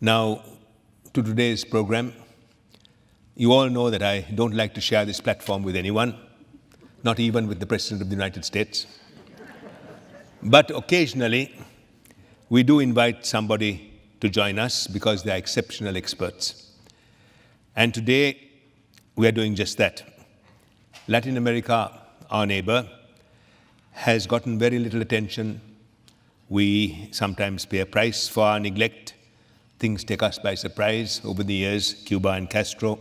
Now, to today's program, you all know that I don't like to share this platform with anyone, not even with the President of the United States. But occasionally, we do invite somebody to join us because they are exceptional experts. And today, we are doing just that. Latin America, our neighbor, has gotten very little attention. We sometimes pay a price for our neglect. Things take us by surprise over the years, Cuba and Castro,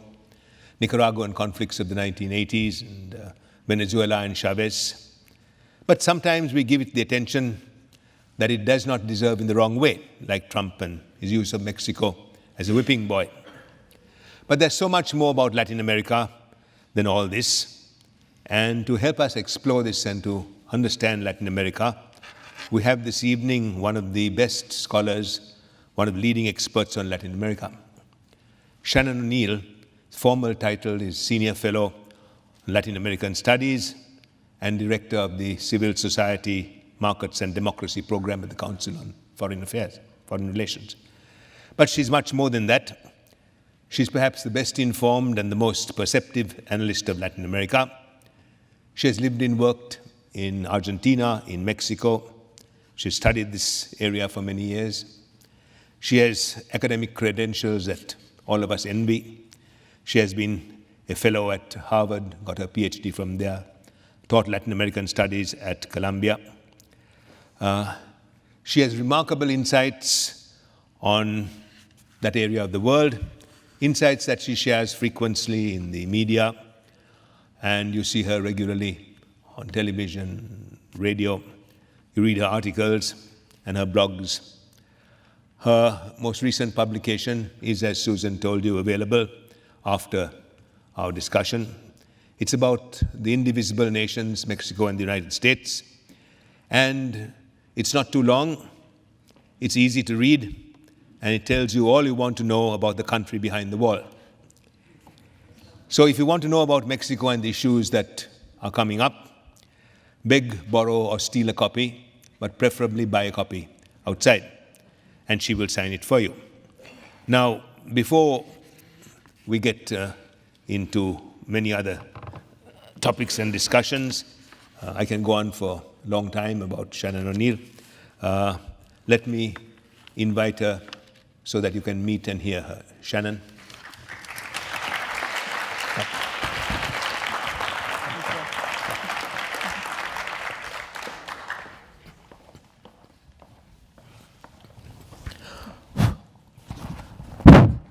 Nicaraguan conflicts of the 1980s, and Venezuela and Chavez. But sometimes we give it the attention that it does not deserve in the wrong way, like Trump and his use of Mexico as a whipping boy. But there's so much more about Latin America than all this. And to help us explore this and to understand Latin America, we have this evening one of the best scholars, one of the leading experts on Latin America. Shannon O'Neill, formal title is Senior Fellow in Latin American Studies and Director of the Civil Society Markets and Democracy Program at the Council on Foreign Affairs, Foreign Relations. But she's much more than that. She's perhaps the best informed and the most perceptive analyst of Latin America. She has lived and worked in Argentina, in Mexico. She's studied this area for many years. She has academic credentials that all of us envy. She has been a fellow at Harvard, got her PhD from there, taught Latin American studies at Columbia. She has remarkable insights on that area of the world, insights that she shares frequently in the media, and you see her regularly on television, radio. You read her articles and her blogs. Her most recent publication is, as Susan told you, available after our discussion. It's about the indivisible nations, Mexico and the United States. And it's not too long, it's easy to read, and it tells you all you want to know about the country behind the wall. So if you want to know about Mexico and the issues that are coming up, beg, borrow, or steal a copy, but preferably buy a copy outside, and she will sign it for you. Now, before we get into many other topics and discussions, I can go on for a long time about Shannon O'Neill. Let me invite her so that you can meet and hear her. Shannon.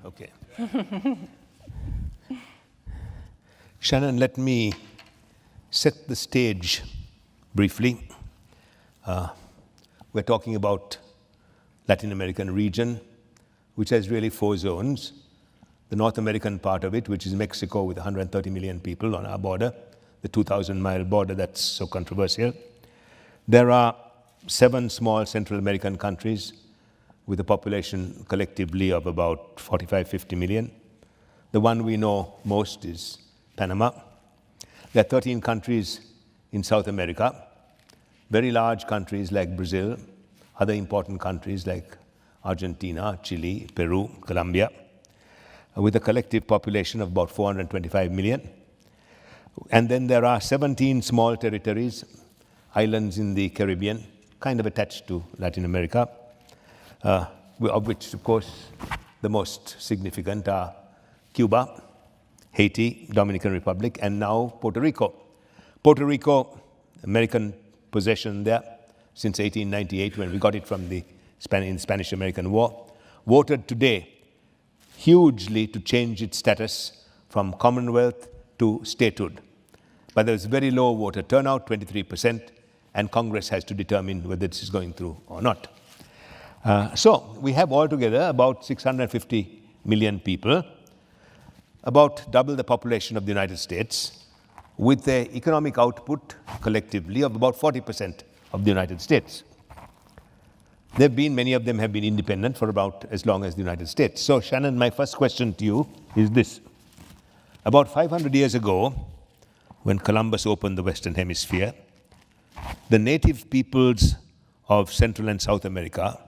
Okay. Shannon, let me set the stage briefly. We're talking about Latin American region, which has really 4 zones. The North American part of it, which is Mexico with 130 million people on our border, the 2,000-mile border that's so controversial. There are 7 small Central American countries with a population collectively of about 45, 50 million. The one we know most is Panama. There are 13 countries in South America, very large countries like Brazil, other important countries like Argentina, Chile, Peru, Colombia, with a collective population of about 425 million. And then there are 17 small territories, islands in the Caribbean, kind of attached to Latin America, of which, of course, the most significant are Cuba, Haiti, Dominican Republic, and now Puerto Rico. Puerto Rico, American possession there since 1898, when we got it from the Spanish-American War, voted today hugely to change its status from Commonwealth to statehood. But there's very low voter turnout, 23%, and Congress has to determine whether this is going through or not. So we have altogether about 650 million people, about double the population of the United States, with an economic output collectively of about 40% of the United States. Many of them have been independent for about as long as the United States. So Shannon, my first question to you is this. About 500 years ago, when Columbus opened the Western Hemisphere, the native peoples of Central and South America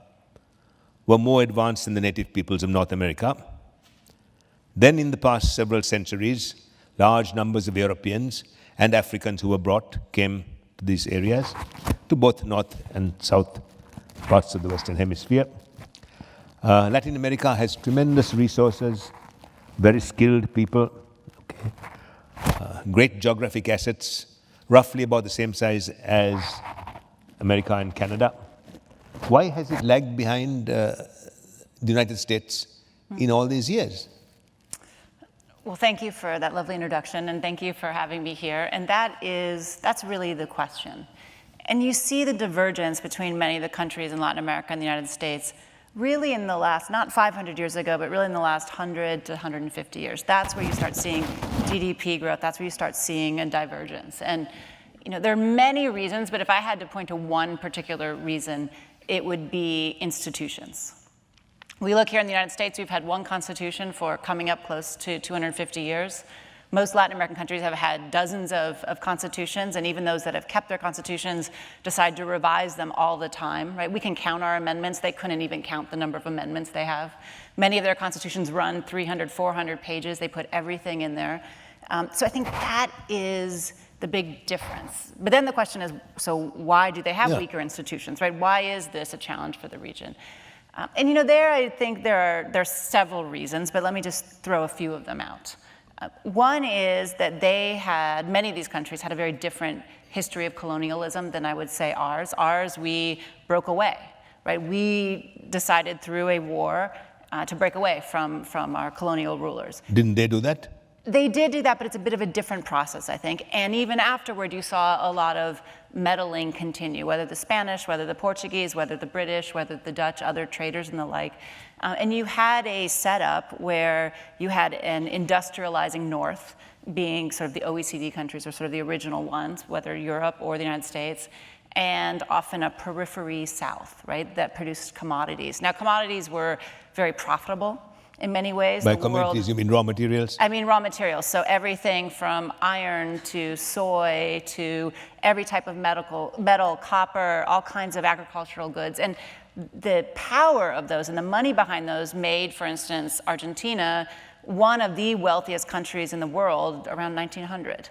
were more advanced than the native peoples of North America. Then in the past several centuries, large numbers of Europeans and Africans who were brought came to these areas, to both North and South parts of the Western Hemisphere. Latin America has tremendous resources, very skilled people, okay. Great geographic assets, roughly about the same size as America and Canada. Why has it lagged behind the United States in all these years? Well, thank you for that lovely introduction, and thank you for having me here. And that's really the question. And you see the divergence between many of the countries in Latin America and the United States really in the last, not 500 years ago, but really in the last 100 to 150 years. That's where you start seeing GDP growth. That's where you start seeing a divergence. And there are many reasons, but if I had to point to one particular reason, it would be institutions. We look here in the United States, we've had one constitution for coming up close to 250 years. Most Latin American countries have had dozens of constitutions, and even those that have kept their constitutions decide to revise them all the time, right? We can count our amendments. They couldn't even count the number of amendments they have. Many of their constitutions run 300, 400 pages. They put everything in there. So I think that is the big difference. But then the question is, so why do they have weaker institutions, right? Why is this a challenge for the region? And there I think there are several reasons, but let me just throw a few of them out. One is that many of these countries had a very different history of colonialism than I would say ours. Ours, we broke away, right? We decided through a war to break away from our colonial rulers. Didn't they do that? They did do that, but it's a bit of a different process, I think. And even afterward, you saw a lot of meddling continue, whether the Spanish, whether the Portuguese, whether the British, whether the Dutch, other traders and the like. And you had a setup where you had an industrializing North, being sort of the OECD countries or sort of the original ones, whether Europe or the United States, and often a periphery South, right, that produced commodities. Now, commodities were very profitable in many ways. By commodities, you mean raw materials? I mean raw materials. So everything from iron to soy to every type of metal, copper, all kinds of agricultural goods. And the power of those and the money behind those made, for instance, Argentina one of the wealthiest countries in the world around 1900,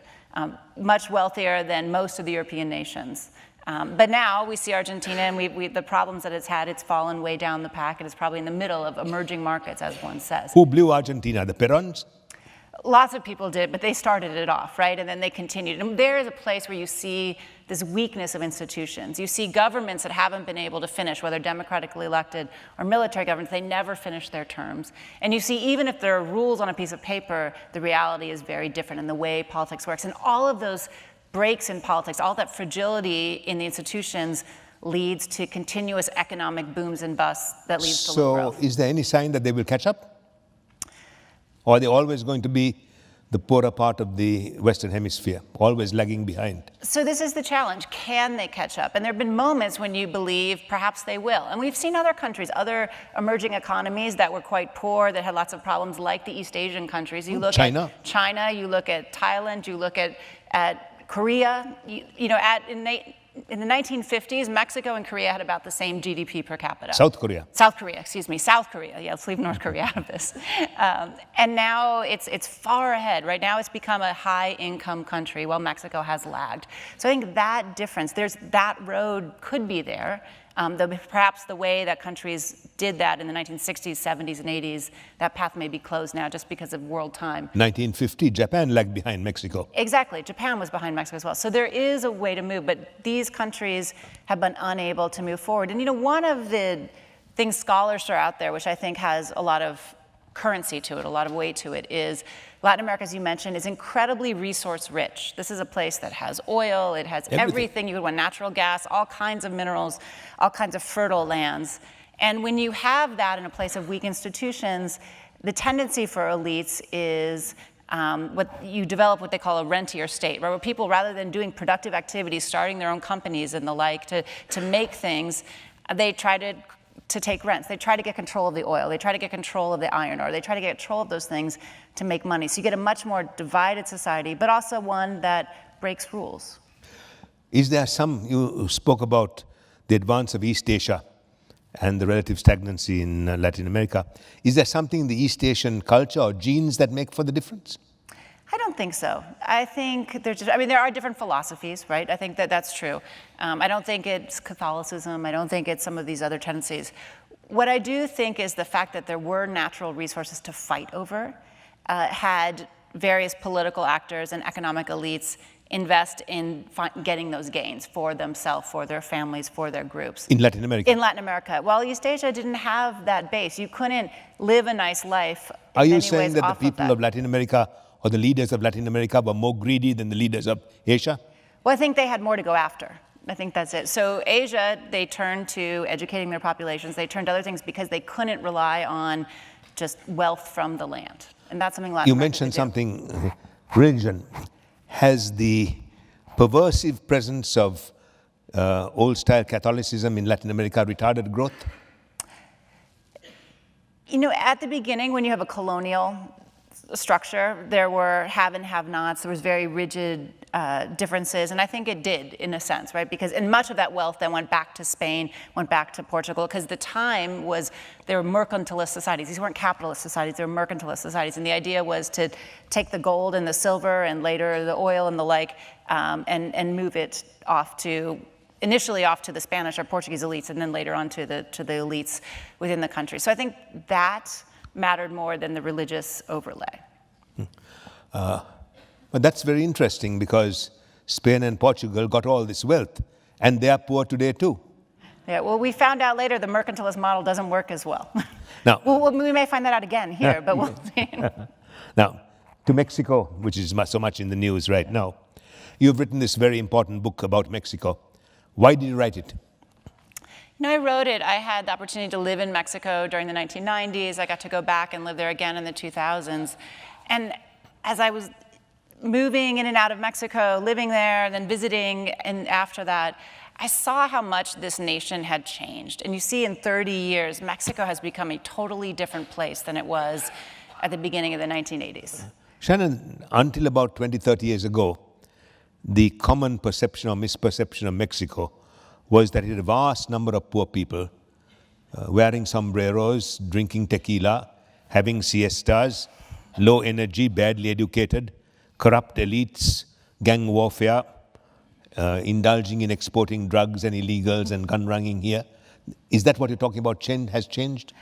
much wealthier than most of the European nations. But now we see Argentina and the problems that it's had, it's fallen way down the pack. It is probably in the middle of emerging markets, as one says. Who blew Argentina? The Perons? Lots of people did, but they started it off, right? And then they continued. And there is a place where you see this weakness of institutions. You see governments that haven't been able to finish, whether democratically elected or military governments, they never finish their terms. And you see, even if there are rules on a piece of paper, the reality is very different in the way politics works. And all of those breaks in politics, all that fragility in the institutions leads to continuous economic booms and busts that leads to low growth. So is there any sign that they will catch up? Or are they always going to be the poorer part of the Western Hemisphere, always lagging behind? So this is the challenge. Can they catch up? And there have been moments when you believe perhaps they will. And we've seen other countries, other emerging economies that were quite poor, that had lots of problems, like the East Asian countries. You look China. at China, you look at Thailand, you look at Korea. In the 1950s, Mexico and Korea had about the same GDP per capita. South Korea. South Korea, excuse me. South Korea. Yeah, let's leave North Korea out of this. And now it's far ahead. Right now it's become a high-income country, while Mexico has lagged. So I think that difference, that road could be there. Though perhaps the way that countries did that in the 1960s, 70s, and 80s, that path may be closed now just because of world time. 1950, Japan lagged behind Mexico. Exactly. Japan was behind Mexico as well. So there is a way to move, but these countries have been unable to move forward. And one of the things scholars are out there, which I think has a lot of currency to it, a lot of weight to it, is Latin America, as you mentioned, is incredibly resource rich. This is a place that has oil, it has everything you would want, natural gas, all kinds of minerals, all kinds of fertile lands. And when you have that in a place of weak institutions, the tendency for elites is you develop what they call a rentier state, right? Where people, rather than doing productive activities, starting their own companies and the like to make things, they try to take rents. They try to get control of the oil. They try to get control of the iron ore. They try to get control of those things to make money. So you get a much more divided society, but also one that breaks rules. Is there you spoke about the advance of East Asia and the relative stagnancy in Latin America. Is there something in the East Asian culture or genes that make for the difference? I don't think so. I think there are different philosophies, right? I think that's true. I don't think it's Catholicism. I don't think it's some of these other tendencies. What I do think is the fact that there were natural resources to fight over had various political actors and economic elites invest in getting those gains for themselves, for their families, for their groups. In Latin America? In Latin America. While East Asia didn't have that base. You couldn't live a nice life. Are you saying that the people of Latin America or the leaders of Latin America were more greedy than the leaders of Asia? Well, I think they had more to go after. I think that's it. So Asia, they turned to educating their populations. They turned to other things because they couldn't rely on just wealth from the land. And that's something Latin America You mentioned something, religion. Has the perversive presence of old-style Catholicism in Latin America retarded growth? You know, at the beginning, when you have a colonial structure, there were have and have-nots. There was very rigid differences, and I think it did, in a sense, right? And much of that wealth then went back to Spain, went back to Portugal, because the time was, they were mercantilist societies. These weren't capitalist societies, they were mercantilist societies, and the idea was to take the gold and the silver and later the oil and the like, and move it initially off to the Spanish or Portuguese elites, and then later on to the elites within the country. So I think that mattered more than the religious overlay. But that's very interesting because Spain and Portugal got all this wealth, and they are poor today too. Yeah, well, we found out later the mercantilist model doesn't work as well. Now, well, we may find that out again here, but we'll see. Now, to Mexico, which is so much in the news right now, you've written this very important book about Mexico. Why did you write it? You know, I wrote it. I had the opportunity to live in Mexico during the 1990s. I got to go back and live there again in the 2000s. And as I was moving in and out of Mexico, living there, and then visiting, and after that, I saw how much this nation had changed. And you see in 30 years, Mexico has become a totally different place than it was at the beginning of the 1980s. Shannon, until about 20, 30 years ago, the common perception or misperception of Mexico was that it had a vast number of poor people wearing sombreros, drinking tequila, having siestas, low energy, badly educated, corrupt elites, gang warfare, indulging in exporting drugs and illegals and gun-running here. Is that what you're talking about has changed?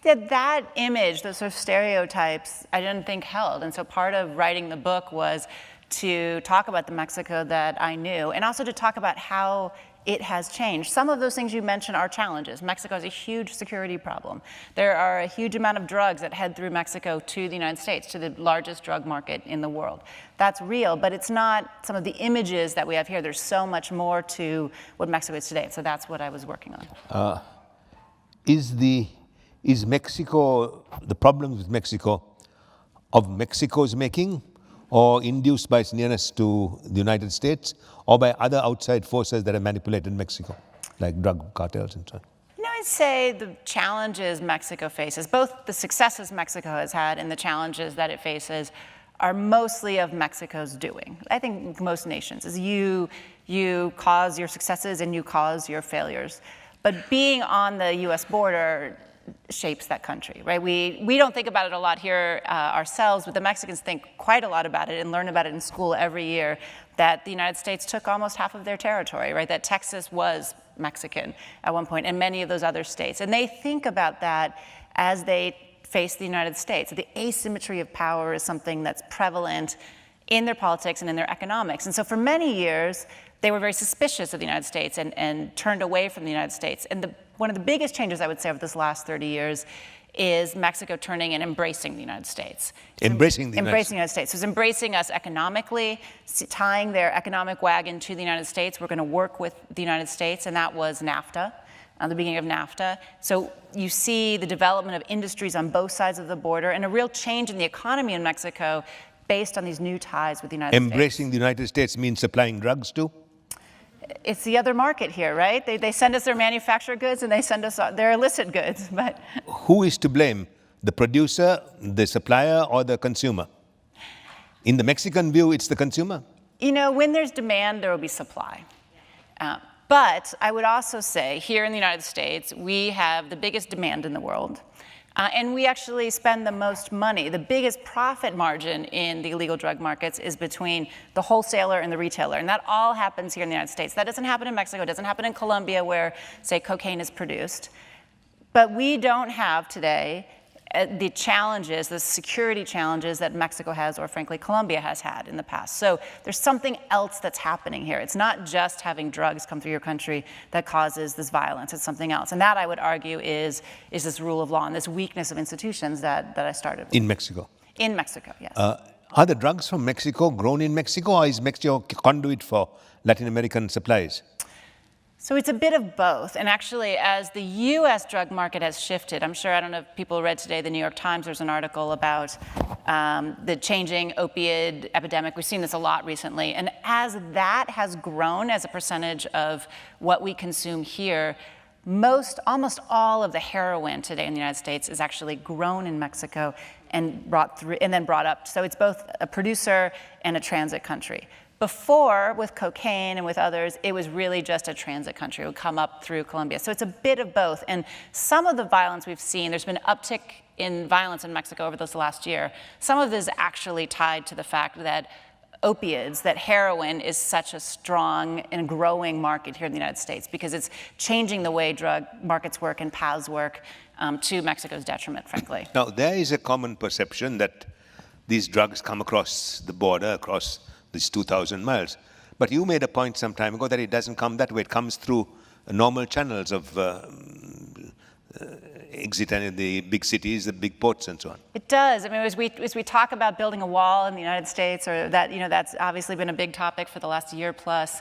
That image, those sort of stereotypes, I didn't think held. And so part of writing the book was to talk about the Mexico that I knew, and also to talk about how it has changed. Some of those things you mentioned are challenges. Mexico has a huge security problem. There are a huge amount of drugs that head through Mexico to the United States, to the largest drug market in the world. That's real, but it's not some of the images that we have here. There's so much more to what Mexico is today. So that's what I was working on. Is Mexico, the problems with Mexico, of Mexico's making, or induced by its nearness to the United States, or by other outside forces that have manipulated Mexico, like drug cartels and so on? You know, I'd say the challenges Mexico faces, both the successes Mexico has had and the challenges that it faces, are mostly of Mexico's doing. I think most nations is you cause your successes and you cause your failures. But being on the US border shapes that country, right? We don't think about it a lot here ourselves, but the Mexicans think quite a lot about it and learn about it in school every year, that the United States took almost half of their territory, right? That Texas was Mexican at one point, and many of those other states. And they think about that as they face the United States. The asymmetry of power is something that's prevalent in their politics and in their economics. And so for many years, they were very suspicious of the United States and turned away from the United States. And one of the biggest changes, I would say, over this last 30 years is Mexico turning and embracing the United States. Embracing the United States. So it's embracing us economically, tying their economic wagon to the United States. We're going to work with the United States, and that was NAFTA, the beginning of NAFTA. So you see the development of industries on both sides of the border and a real change in the economy in Mexico based on these new ties with the United States. Embracing the United States means supplying drugs too? It's the other market here, right? They send us their manufactured goods and they send us their illicit goods. But who is to blame? The producer, the supplier, or the consumer? In the Mexican view, it's the consumer. You know, when there's demand, there will be supply. But I would also say here in the United States, we have the biggest demand in the world. And we actually spend the most money. The biggest profit margin in the illegal drug markets is between the wholesaler and the retailer. And that all happens here in the United States. That doesn't happen in Mexico. It doesn't happen in Colombia where, say, cocaine is produced. But we don't have today the challenges, the security challenges that Mexico has, or frankly, Colombia has had in the past. So there's something else that's happening here. It's not just having drugs come through your country that causes this violence. It's something else. And that, I would argue, is this rule of law and this weakness of institutions that I started with. In Mexico? In Mexico, yes. Are the drugs from Mexico grown in Mexico, or is Mexico a conduit for Latin American supplies? So it's a bit of both. And actually, as the US drug market has shifted, I'm sure, I don't know if people read today the New York Times, there's an article about the changing opioid epidemic. We've seen this a lot recently. And as that has grown as a percentage of what we consume here, almost all of the heroin today in the United States is actually grown in Mexico and then brought up. So it's both a producer and a transit country. Before, with cocaine and with others, it was really just a transit country. It would come up through Colombia. So it's a bit of both. And some of the violence we've seen, there's been an uptick in violence in Mexico over this last year. Some of this is actually tied to the fact that opiates, that heroin is such a strong and growing market here in the United States because it's changing the way drug markets work and paths work to Mexico's detriment, frankly. Now, there is a common perception that these drugs come across the border, across these 2,000 miles. But you made a point some time ago that it doesn't come that way. It comes through normal channels of exit in the big cities, the big ports, and so on. It does. I mean, as we talk about building a wall in the United States, or that, that's obviously been a big topic for the last year plus.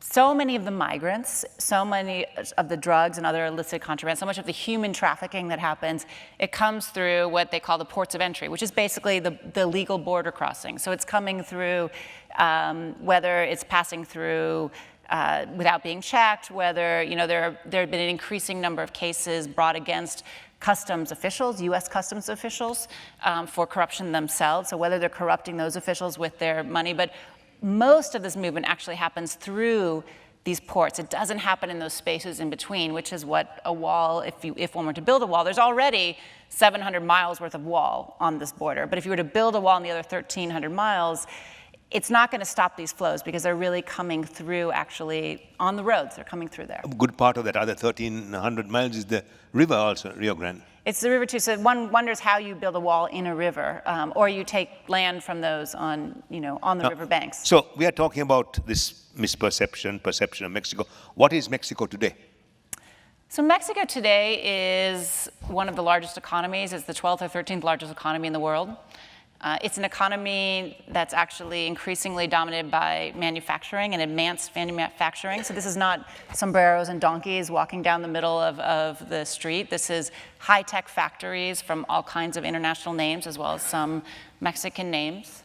So many of the migrants, so many of the drugs and other illicit contraband, so much of the human trafficking that happens, it comes through what they call the ports of entry, which is basically the legal border crossing. So it's coming through, whether it's passing through without being checked, whether there have been an increasing number of cases brought against customs officials, U.S. customs officials, for corruption themselves. So whether they're corrupting those officials with their money, but most of this movement actually happens through these ports. It doesn't happen in those spaces in between, which is what a wall, if one were to build a wall, there's already 700 miles worth of wall on this border. But if you were to build a wall in the other 1,300 miles, it's not going to stop these flows because they're really coming through actually on the roads. They're coming through there. A good part of that other 1,300 miles is the river also, Rio Grande. It's the river too, so one wonders how you build a wall in a river, or you take land from those on the river banks. So we are talking about this perception of Mexico. What is Mexico today? So Mexico today is one of the largest economies. It's the 12th or 13th largest economy in the world. It's an economy that's actually increasingly dominated by manufacturing and advanced manufacturing. So this is not sombreros and donkeys walking down the middle of the street. This is high-tech factories from all kinds of international names, as well as some Mexican names.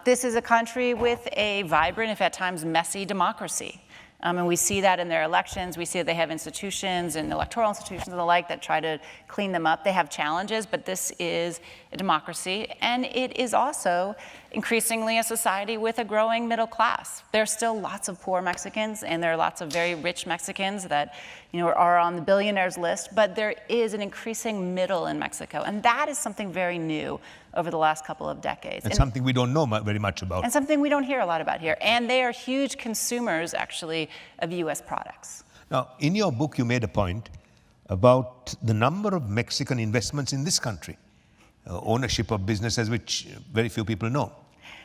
This is a country with a vibrant, if at times messy, democracy. And we see that in their elections. We see that they have institutions and electoral institutions and the like that try to clean them up. They have challenges, but this is a democracy. And it is also increasingly a society with a growing middle class. There are still lots of poor Mexicans, and there are lots of very rich Mexicans that are on the billionaires list, but there is an increasing middle in Mexico. And that is something very new over the last couple of decades. And something we don't know very much about. And something we don't hear a lot about here. And they are huge consumers, actually, of U.S. products. Now, in your book, you made a point about the number of Mexican investments in this country, ownership of businesses which very few people know.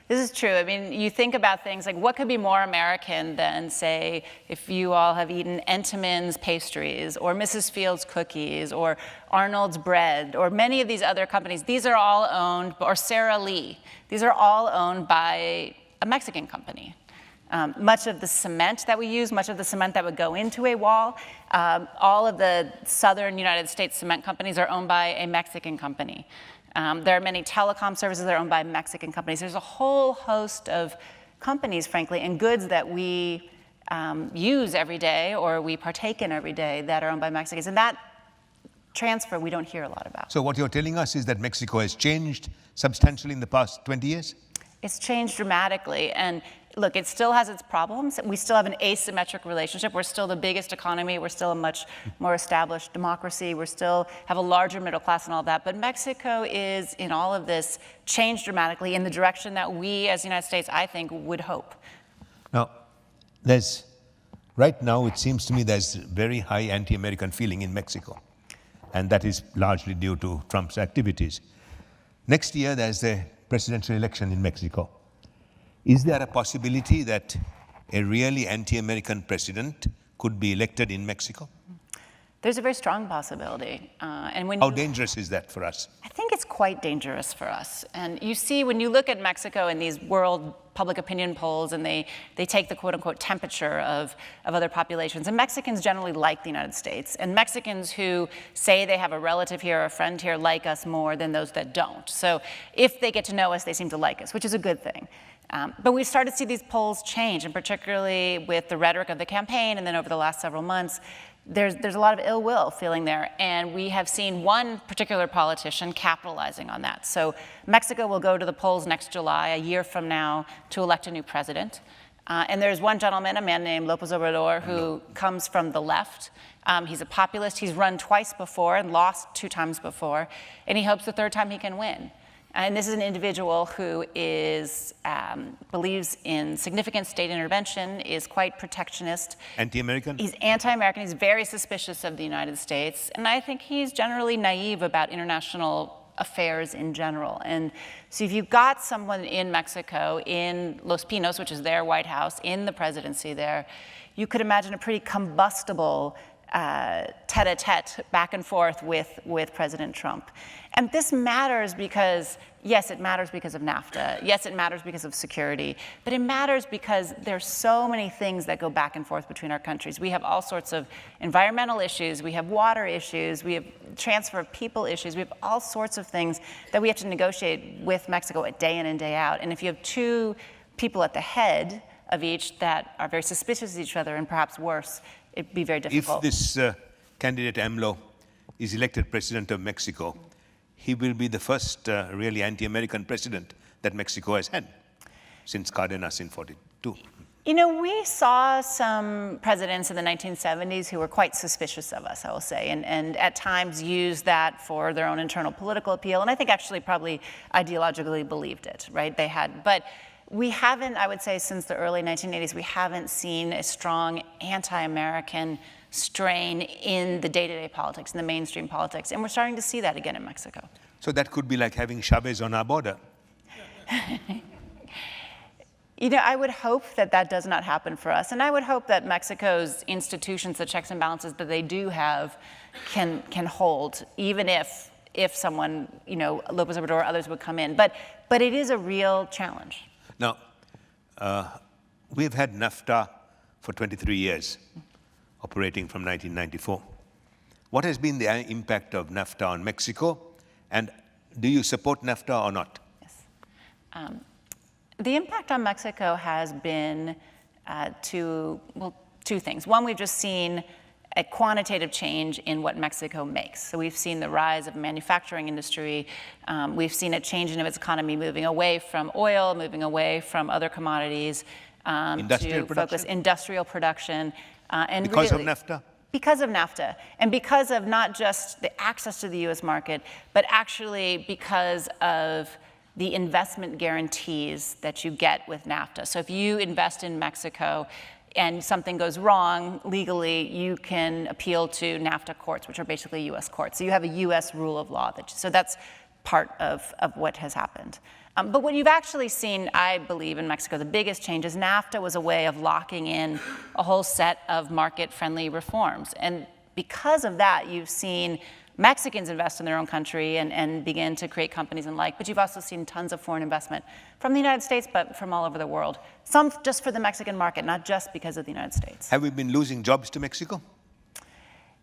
This is true. I mean, you think about things like what could be more American than, say, if you all have eaten Entenmann's pastries or Mrs. Fields cookies or Arnold's bread or many of these other companies. These are all owned, or Sara Lee. These are all owned by a Mexican company. Much of the cement that we use, much of the cement that would go into a wall, all of the southern United States cement companies are owned by a Mexican company. There are many telecom services that are owned by Mexican companies. There's a whole host of companies, frankly, and goods that we use every day or we partake in every day that are owned by Mexicans. And that transfer we don't hear a lot about. So what you're telling us is that Mexico has changed substantially in the past 20 years? It's changed dramatically. And look, it still has its problems. We still have an asymmetric relationship. We're still the biggest economy. We're still a much more established democracy. We still have a larger middle class and all that. But Mexico is, in all of this, changed dramatically in the direction that we, as the United States, I think, would hope. Now, right now, it seems to me there's very high anti-American feeling in Mexico. And that is largely due to Trump's activities. Next year, there's a presidential election in Mexico. Is there a possibility that a really anti-American president could be elected in Mexico? There's a very strong possibility. How dangerous is that for us? I think it's quite dangerous for us. And you see, when you look at Mexico in these world public opinion polls, and they take the quote-unquote temperature of other populations, and Mexicans generally like the United States. And Mexicans who say they have a relative here or a friend here like us more than those that don't. So if they get to know us, they seem to like us, which is a good thing. But we've started to see these polls change, and particularly with the rhetoric of the campaign, and then over the last several months, there's a lot of ill will feeling there, and we have seen one particular politician capitalizing on that. So Mexico will go to the polls next July, a year from now, to elect a new president. And there's one gentleman, a man named López Obrador, who comes from the left. He's a populist. He's run twice before and lost 2 times before, and he hopes the 3rd time he can win. And this is an individual who believes in significant state intervention, is quite protectionist. Anti-American? He's anti-American. He's very suspicious of the United States. And I think he's generally naive about international affairs in general. And so if you've got someone in Mexico, in Los Pinos, which is their White House, in the presidency there, you could imagine a pretty combustible tete-a-tete back and forth with President Trump. And this matters because, yes, it matters because of NAFTA. Yes, it matters because of security. But it matters because there's so many things that go back and forth between our countries. We have all sorts of environmental issues. We have water issues. We have transfer of people issues. We have all sorts of things that we have to negotiate with Mexico day in and day out. And if you have 2 people at the head of each that are very suspicious of each other, and perhaps worse, it'd be very difficult. If this candidate AMLO is elected president of Mexico, he will be the first really anti-American president that Mexico has had since Cardenas in '42. You know, we saw some presidents in the 1970s who were quite suspicious of us, I will say, and at times used that for their own internal political appeal, and I think actually probably ideologically believed it, right? They had, but we haven't, I would say, since the early 1980s, we haven't seen a strong anti-American strain in the day-to-day politics, in the mainstream politics, and we're starting to see that again in Mexico. So that could be like having Chavez on our border. You know, I would hope that that does not happen for us, and I would hope that Mexico's institutions, the checks and balances that they do have, can hold, even if someone, you know, López Obrador or others would come in. But it is a real challenge. Now, we've had NAFTA for 23 years, operating from 1994. What has been the impact of NAFTA on Mexico, and do you support NAFTA or not? Yes. The impact on Mexico has been two things. One, we've just seen a quantitative change in what Mexico makes. So we've seen the rise of manufacturing industry. We've seen a change in its economy, moving away from oil, moving away from other commodities to focus industrial production. And because of NAFTA? Because of NAFTA, and because of not just the access to the U.S. market, but actually because of the investment guarantees that you get with NAFTA. So if you invest in Mexico and something goes wrong legally, you can appeal to NAFTA courts, which are basically U.S. courts. So you have a U.S. rule of law. So that's part of what has happened. But what you've actually seen, I believe, in Mexico, the biggest change is NAFTA was a way of locking in a whole set of market-friendly reforms. And because of that, you've seen Mexicans invest in their own country and begin to create companies and like, but you've also seen tons of foreign investment from the United States, but from all over the world. Some just for the Mexican market, not just because of the United States. Have we been losing jobs to Mexico?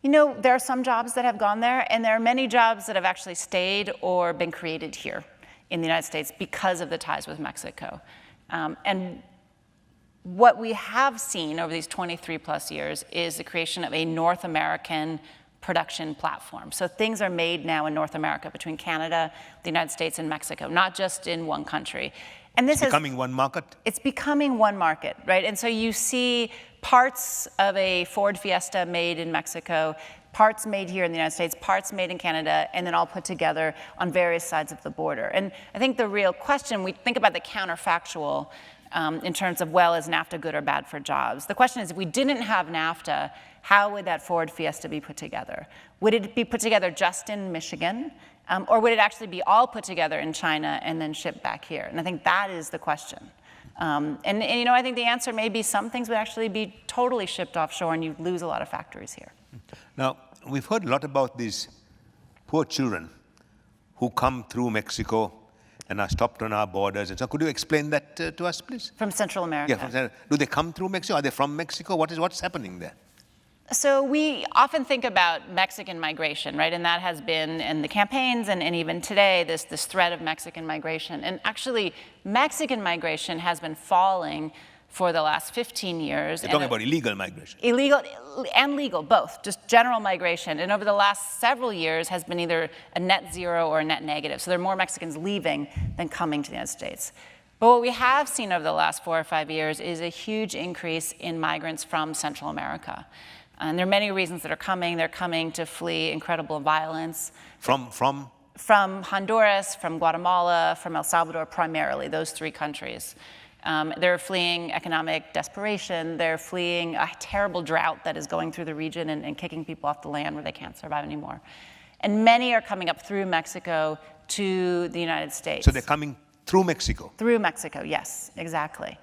You know, there are some jobs that have gone there, and there are many jobs that have actually stayed or been created here in the United States because of the ties with Mexico. And what we have seen over these 23 plus years is the creation of a North American production platform. So things are made now in North America between Canada, the United States, and Mexico, not just in one country. And this it's becoming one market? It's becoming one market, right? And so you see parts of a Ford Fiesta made in Mexico, parts made here in the United States, parts made in Canada, and then all put together on various sides of the border. And I think the real question, we think about the counterfactual in terms of, well, is NAFTA good or bad for jobs? The question is, if we didn't have NAFTA, how would that Ford Fiesta be put together? Would it be put together just in Michigan? Or would it actually be all put together in China and then shipped back here? And I think that is the question. And you know, I think the answer may be some things would actually be totally shipped offshore and you'd lose a lot of factories here. Now, we've heard a lot about these poor children who come through Mexico and are stopped on our borders. And so could you explain that to us, please? From Central America. Yeah, do they come through Mexico? Are they from Mexico? What's happening there? So we often think about Mexican migration, right? And that has been in the campaigns and even today, this threat of Mexican migration. And actually, Mexican migration has been falling for the last 15 years. You're talking about illegal migration. Illegal and legal, both, just general migration. And over the last several years has been either a net zero or a net negative. So there are more Mexicans leaving than coming to the United States. But what we have seen over the last 4 or 5 years is a huge increase in migrants from Central America. And there are many reasons that are coming. They're coming to flee incredible violence. From Honduras, from Guatemala, from El Salvador primarily, those 3 countries. They're fleeing economic desperation. They're fleeing a terrible drought that is going through the region and kicking people off the land where they can't survive anymore. And many are coming up through Mexico to the United States. So they're coming through Mexico? Through Mexico, yes, exactly.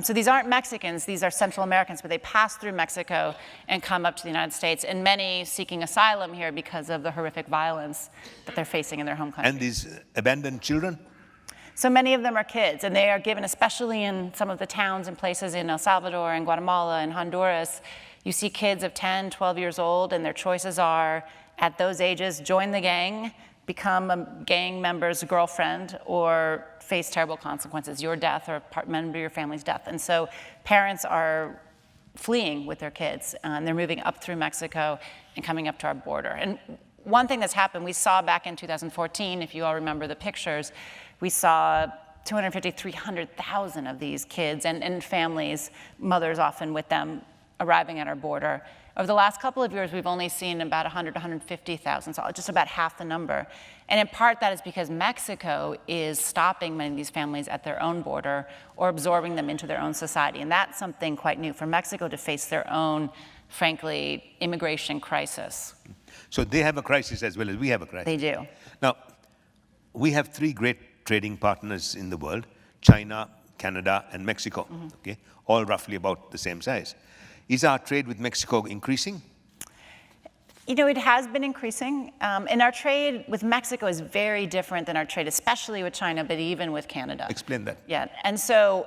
So these aren't Mexicans, these are Central Americans, but they pass through Mexico and come up to the United States, and many seeking asylum here because of the horrific violence that they're facing in their home country. And these abandoned children? So many of them are kids, and they are given, especially in some of the towns and places in El Salvador and Guatemala and Honduras, you see kids of 10, 12 years old, and their choices are, at those ages, join the gang, become a gang member's girlfriend, or face terrible consequences, your death or a member of your family's death. And so parents are fleeing with their kids, and they're moving up through Mexico and coming up to our border. And one thing that's happened, we saw back in 2014, if you all remember the pictures, we saw 250, 300,000 of these kids and families, mothers often with them, arriving at our border. Over the last couple of years, we've only seen about 100 to 150,000, so just about half the number. And in part, that is because Mexico is stopping many of these families at their own border or absorbing them into their own society. And that's something quite new for Mexico to face their own, frankly, immigration crisis. So they have a crisis as well as we have a crisis. They do. Now, we have 3 great trading partners in the world: China, Canada, and Mexico, okay? All roughly about the same size. Is our trade with Mexico increasing? You know, it has been increasing. And our trade with Mexico is very different than our trade, especially with China, but even with Canada. Explain that. Yeah, and so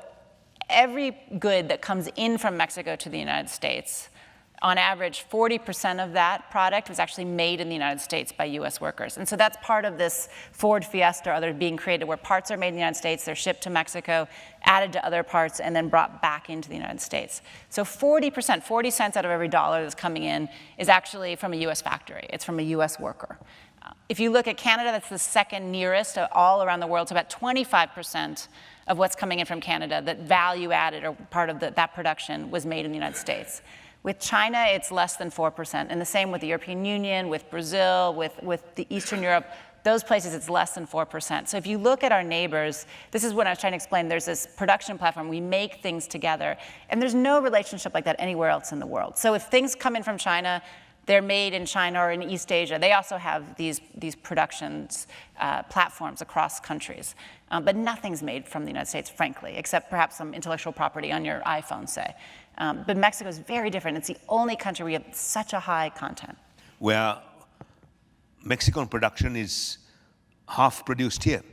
every good that comes in from Mexico to the United States, on average, 40% of that product was actually made in the United States by US workers. And so that's part of this Ford Fiesta or other being created where parts are made in the United States, they're shipped to Mexico, added to other parts, and then brought back into the United States. So 40%, 40 cents out of every dollar that's coming in is actually from a US factory. It's from a US worker. If you look at Canada, that's the second nearest all around the world. So about 25% of what's coming in from Canada, that value added or part of that production was made in the United States. With China, it's less than 4%, and the same with the European Union, with Brazil, with the Eastern Europe. Those places, it's less than 4%. So if you look at our neighbors, this is what I was trying to explain. There's this production platform. We make things together, and there's no relationship like that anywhere else in the world. So if things come in from China, they're made in China or in East Asia. They also have these productions platforms across countries. But nothing's made from the United States, frankly, except perhaps some intellectual property on your iPhone, say. But Mexico is very different. It's the only country where we have such a high content. Where Mexican production is half produced here.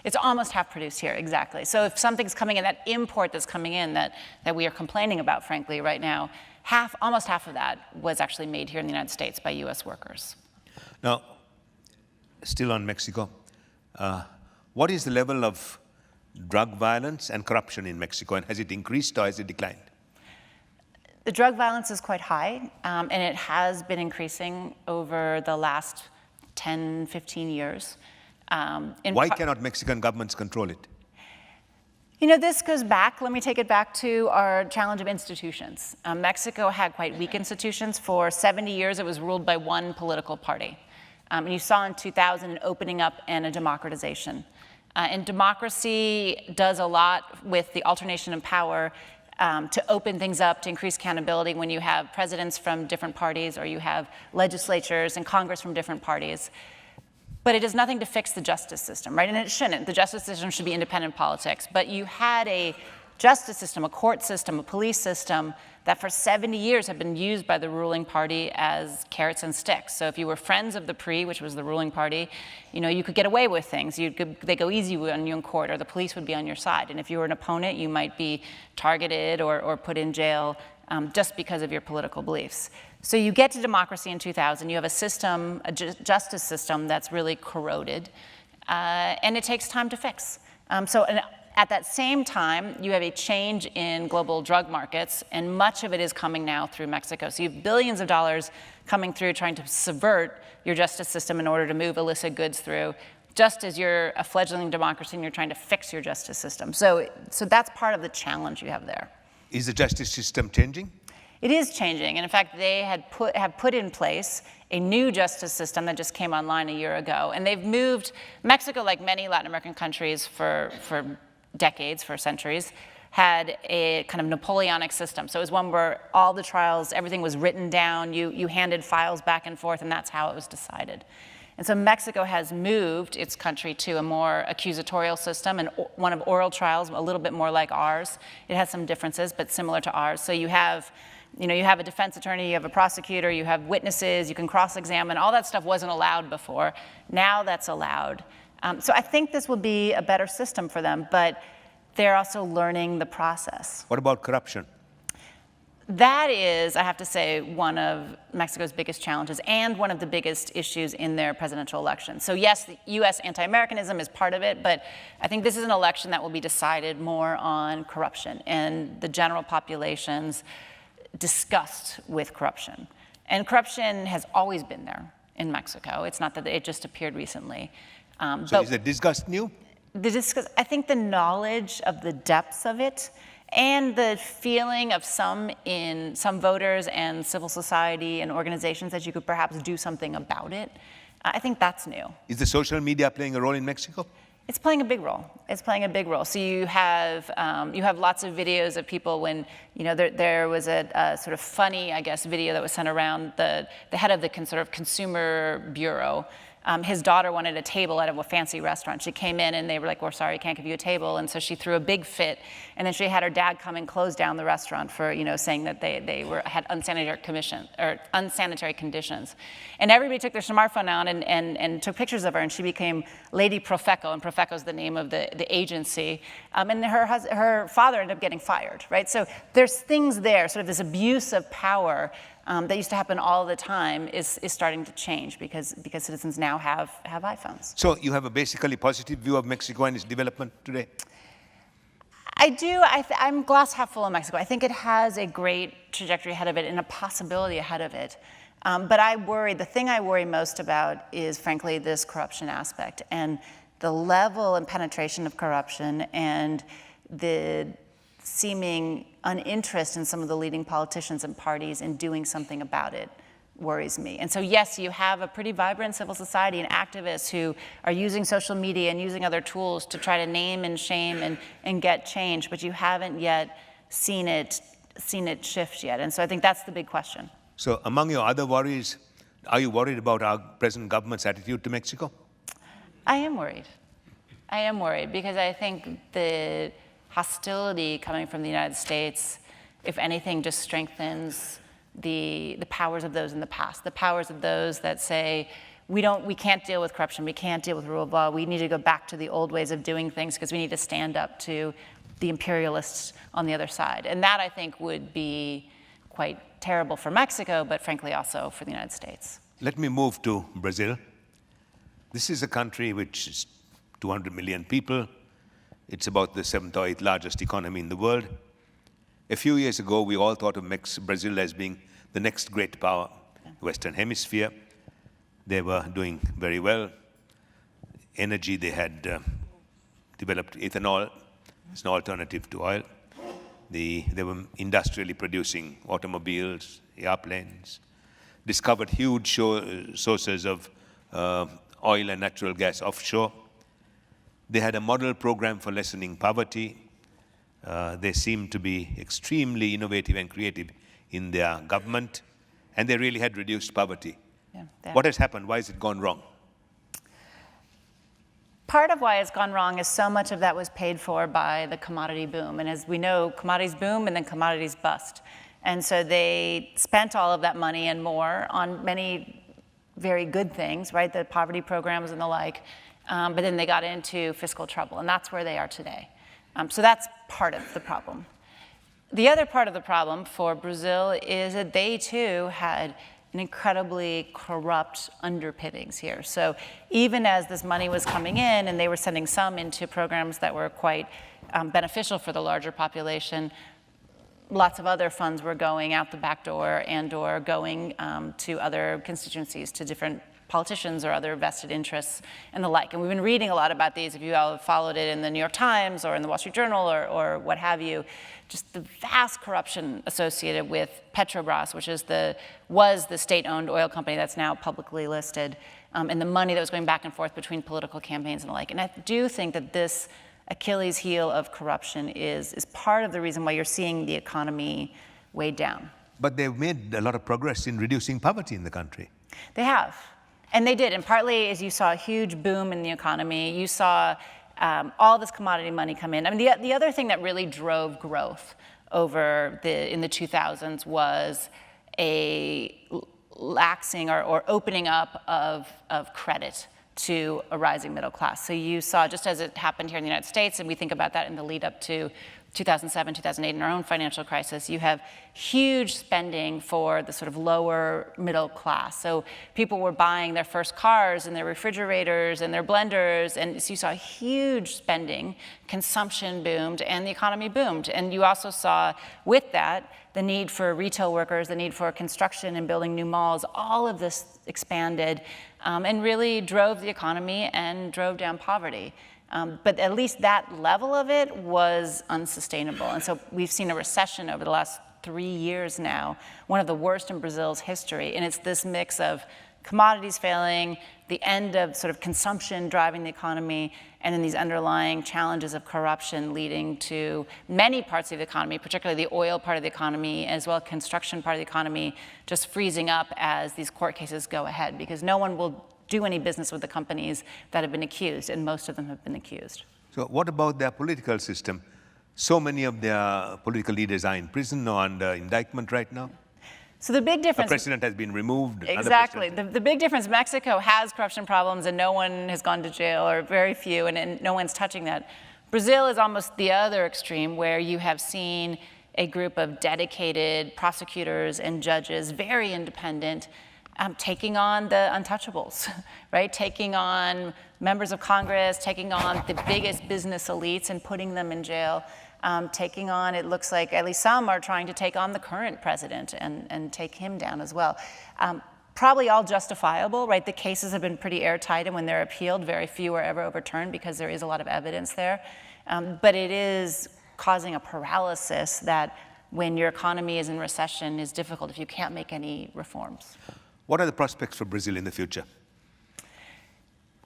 It's almost half produced here, exactly. So if something's coming in, that import that's coming in that we are complaining about, frankly, right now, almost half of that was actually made here in the United States by US workers. Now, still on Mexico, what is the level of drug violence and corruption in Mexico, and has it increased or has it declined? The drug violence is quite high, and it has been increasing over the last 10, 15 years. Why cannot Mexican governments control it? You know, this goes back, let me take it back to our challenge of institutions. Mexico had quite weak institutions. For 70 years, it was ruled by one political party. And you saw in 2000 an opening up and a democratization. And democracy does a lot with the alternation of power to open things up, to increase accountability when you have presidents from different parties or you have legislatures and Congress from different parties. But it does nothing to fix the justice system, right? And it shouldn't. The justice system should be independent politics. But you had a justice system, a court system, a police system that for 70 years had been used by the ruling party as carrots and sticks. So if you were friends of the PRI, which was the ruling party, you know, you could get away with things. They go easy on you in court, or the police would be on your side. And if you were an opponent, you might be targeted or put in jail just because of your political beliefs. So you get to democracy in 2000, you have a system, a justice system that's really corroded, and it takes time to fix. At that same time, you have a change in global drug markets, and much of it is coming now through Mexico. So you have billions of dollars coming through trying to subvert your justice system in order to move illicit goods through, just as you're a fledgling democracy and you're trying to fix your justice system. So that's part of the challenge you have there. Is the justice system changing? It is changing, and in fact, they have put in place a new justice system that just came online a year ago. And they've moved, Mexico, like many Latin American countries for decades, for centuries, had a kind of Napoleonic system. So it was one where all the trials, everything was written down, you handed files back and forth, and that's how it was decided. And so Mexico has moved its country to a more accusatorial system, and one of oral trials, a little bit more like ours. It has some differences, but similar to ours. So you have a defense attorney, you have a prosecutor, you have witnesses, you can cross-examine. All that stuff wasn't allowed before. Now that's allowed. So I think this will be a better system for them, but they're also learning the process. What about corruption? That is, I have to say, one of Mexico's biggest challenges and one of the biggest issues in their presidential election. So yes, the US anti-Americanism is part of it, but I think this is an election that will be decided more on corruption and the general population's disgust with corruption. And corruption has always been there in Mexico. It's not that it just appeared recently. So is the disgust new? I think the knowledge of the depths of it and the feeling of some voters and civil society and organizations that you could perhaps do something about it, I think that's new. Is the social media playing a role in Mexico? It's playing a big role. It's playing a big role. So you have lots of videos of people when, you know, there was a sort of funny, I guess, video that was sent around the head of the sort of consumer bureau. His daughter wanted a table out of a fancy restaurant. She came in and they were like, we're sorry, can't give you a table. And so she threw a big fit. And then she had her dad come and close down the restaurant for, you know, saying that they had unsanitary conditions. And everybody took their smartphone out and took pictures of her, and she became Lady Profeco, and Profeco is the name of the agency. And her father ended up getting fired, right? So there's things there, sort of this abuse of power that used to happen all the time is starting to change because citizens now have iPhones. So you have a basically positive view of Mexico and its development today? I do. I'm glass half full of Mexico. I think it has a great trajectory ahead of it and a possibility ahead of it. But the thing I worry most about is, frankly, this corruption aspect and the level and penetration of corruption and the seeming uninterest in some of the leading politicians and parties in doing something about it worries me. And so yes, you have a pretty vibrant civil society and activists who are using social media and using other tools to try to name and shame and get change, but you haven't yet seen it shift yet. And so I think that's the big question. So among your other worries, are you worried about our present government's attitude to Mexico? I am worried. I am worried because I think the hostility coming from the United States, if anything, just strengthens the powers of those in the past, the powers of those that say, we can't deal with corruption, we can't deal with rule of law, we need to go back to the old ways of doing things because we need to stand up to the imperialists on the other side. And that, I think, would be quite terrible for Mexico, but frankly also for the United States. Let me move to Brazil. This is a country which is 200 million people. It's about the 7th or 8th largest economy in the world. A few years ago, we all thought of Brazil as being the next great power in the Western Hemisphere. They were doing very well. Energy, they had developed ethanol, as an alternative to oil. They were industrially producing automobiles, airplanes, discovered huge sources of oil and natural gas offshore. They had a model program for lessening poverty. They seemed to be extremely innovative and creative in their government, and they really had reduced poverty. Yeah. What has happened? Why has it gone wrong? Part of why it's gone wrong is so much of that was paid for by the commodity boom. And as we know, commodities boom and then commodities bust. And so they spent all of that money and more on many very good things, right? The poverty programs and the like. But then they got into fiscal trouble, and that's where they are today. So that's part of the problem. The other part of the problem for Brazil is that they too had an incredibly corrupt underpinnings here. So even as this money was coming in, and they were sending some into programs that were quite beneficial for the larger population, lots of other funds were going out the back door and/or going to other constituencies, to different politicians or other vested interests and the like. And we've been reading a lot about these. If you all have followed it in the New York Times or in the Wall Street Journal or what have you, just the vast corruption associated with Petrobras, which was the state-owned oil company that's now publicly listed, and the money that was going back and forth between political campaigns and the like. And I do think that this Achilles heel of corruption is part of the reason why you're seeing the economy weighed down. But they've made a lot of progress in reducing poverty in the country. They have. And they did. And partly as you saw a huge boom in the economy, you saw all this commodity money come in. I mean, the other thing that really drove growth in the 2000s was a laxing or opening up of credit to a rising middle class. So you saw, just as it happened here in the United States, and we think about that in the lead up to 2007, 2008, in our own financial crisis, you have huge spending for the sort of lower middle class. So people were buying their first cars and their refrigerators and their blenders, and so you saw huge spending, consumption boomed, and the economy boomed. And you also saw, with that, the need for retail workers, the need for construction and building new malls. All of this expanded and really drove the economy and drove down poverty. But at least that level of it was unsustainable. And so we've seen a recession over the last 3 years now, one of the worst in Brazil's history. And it's this mix of commodities failing, the end of sort of consumption driving the economy, and then these underlying challenges of corruption leading to many parts of the economy, particularly the oil part of the economy, as well as construction part of the economy, just freezing up as these court cases go ahead, because no one will do any business with the companies that have been accused, and most of them have been accused. So what about their political system? So many of their political leaders are in prison or under indictment right now. So the big difference— the president has been removed. Exactly. The big difference, Mexico has corruption problems and no one has gone to jail, or very few, and no one's touching that. Brazil is almost the other extreme, where you have seen a group of dedicated prosecutors and judges, very independent, taking on the untouchables, right? Taking on members of Congress, taking on the biggest business elites and putting them in jail. Taking on, it looks like at least some are trying to take on the current president and take him down as well. Probably all justifiable, right? The cases have been pretty airtight, and when they're appealed, very few are ever overturned because there is a lot of evidence there. But it is causing a paralysis that, when your economy is in recession, is difficult if you can't make any reforms. What are the prospects for Brazil in the future?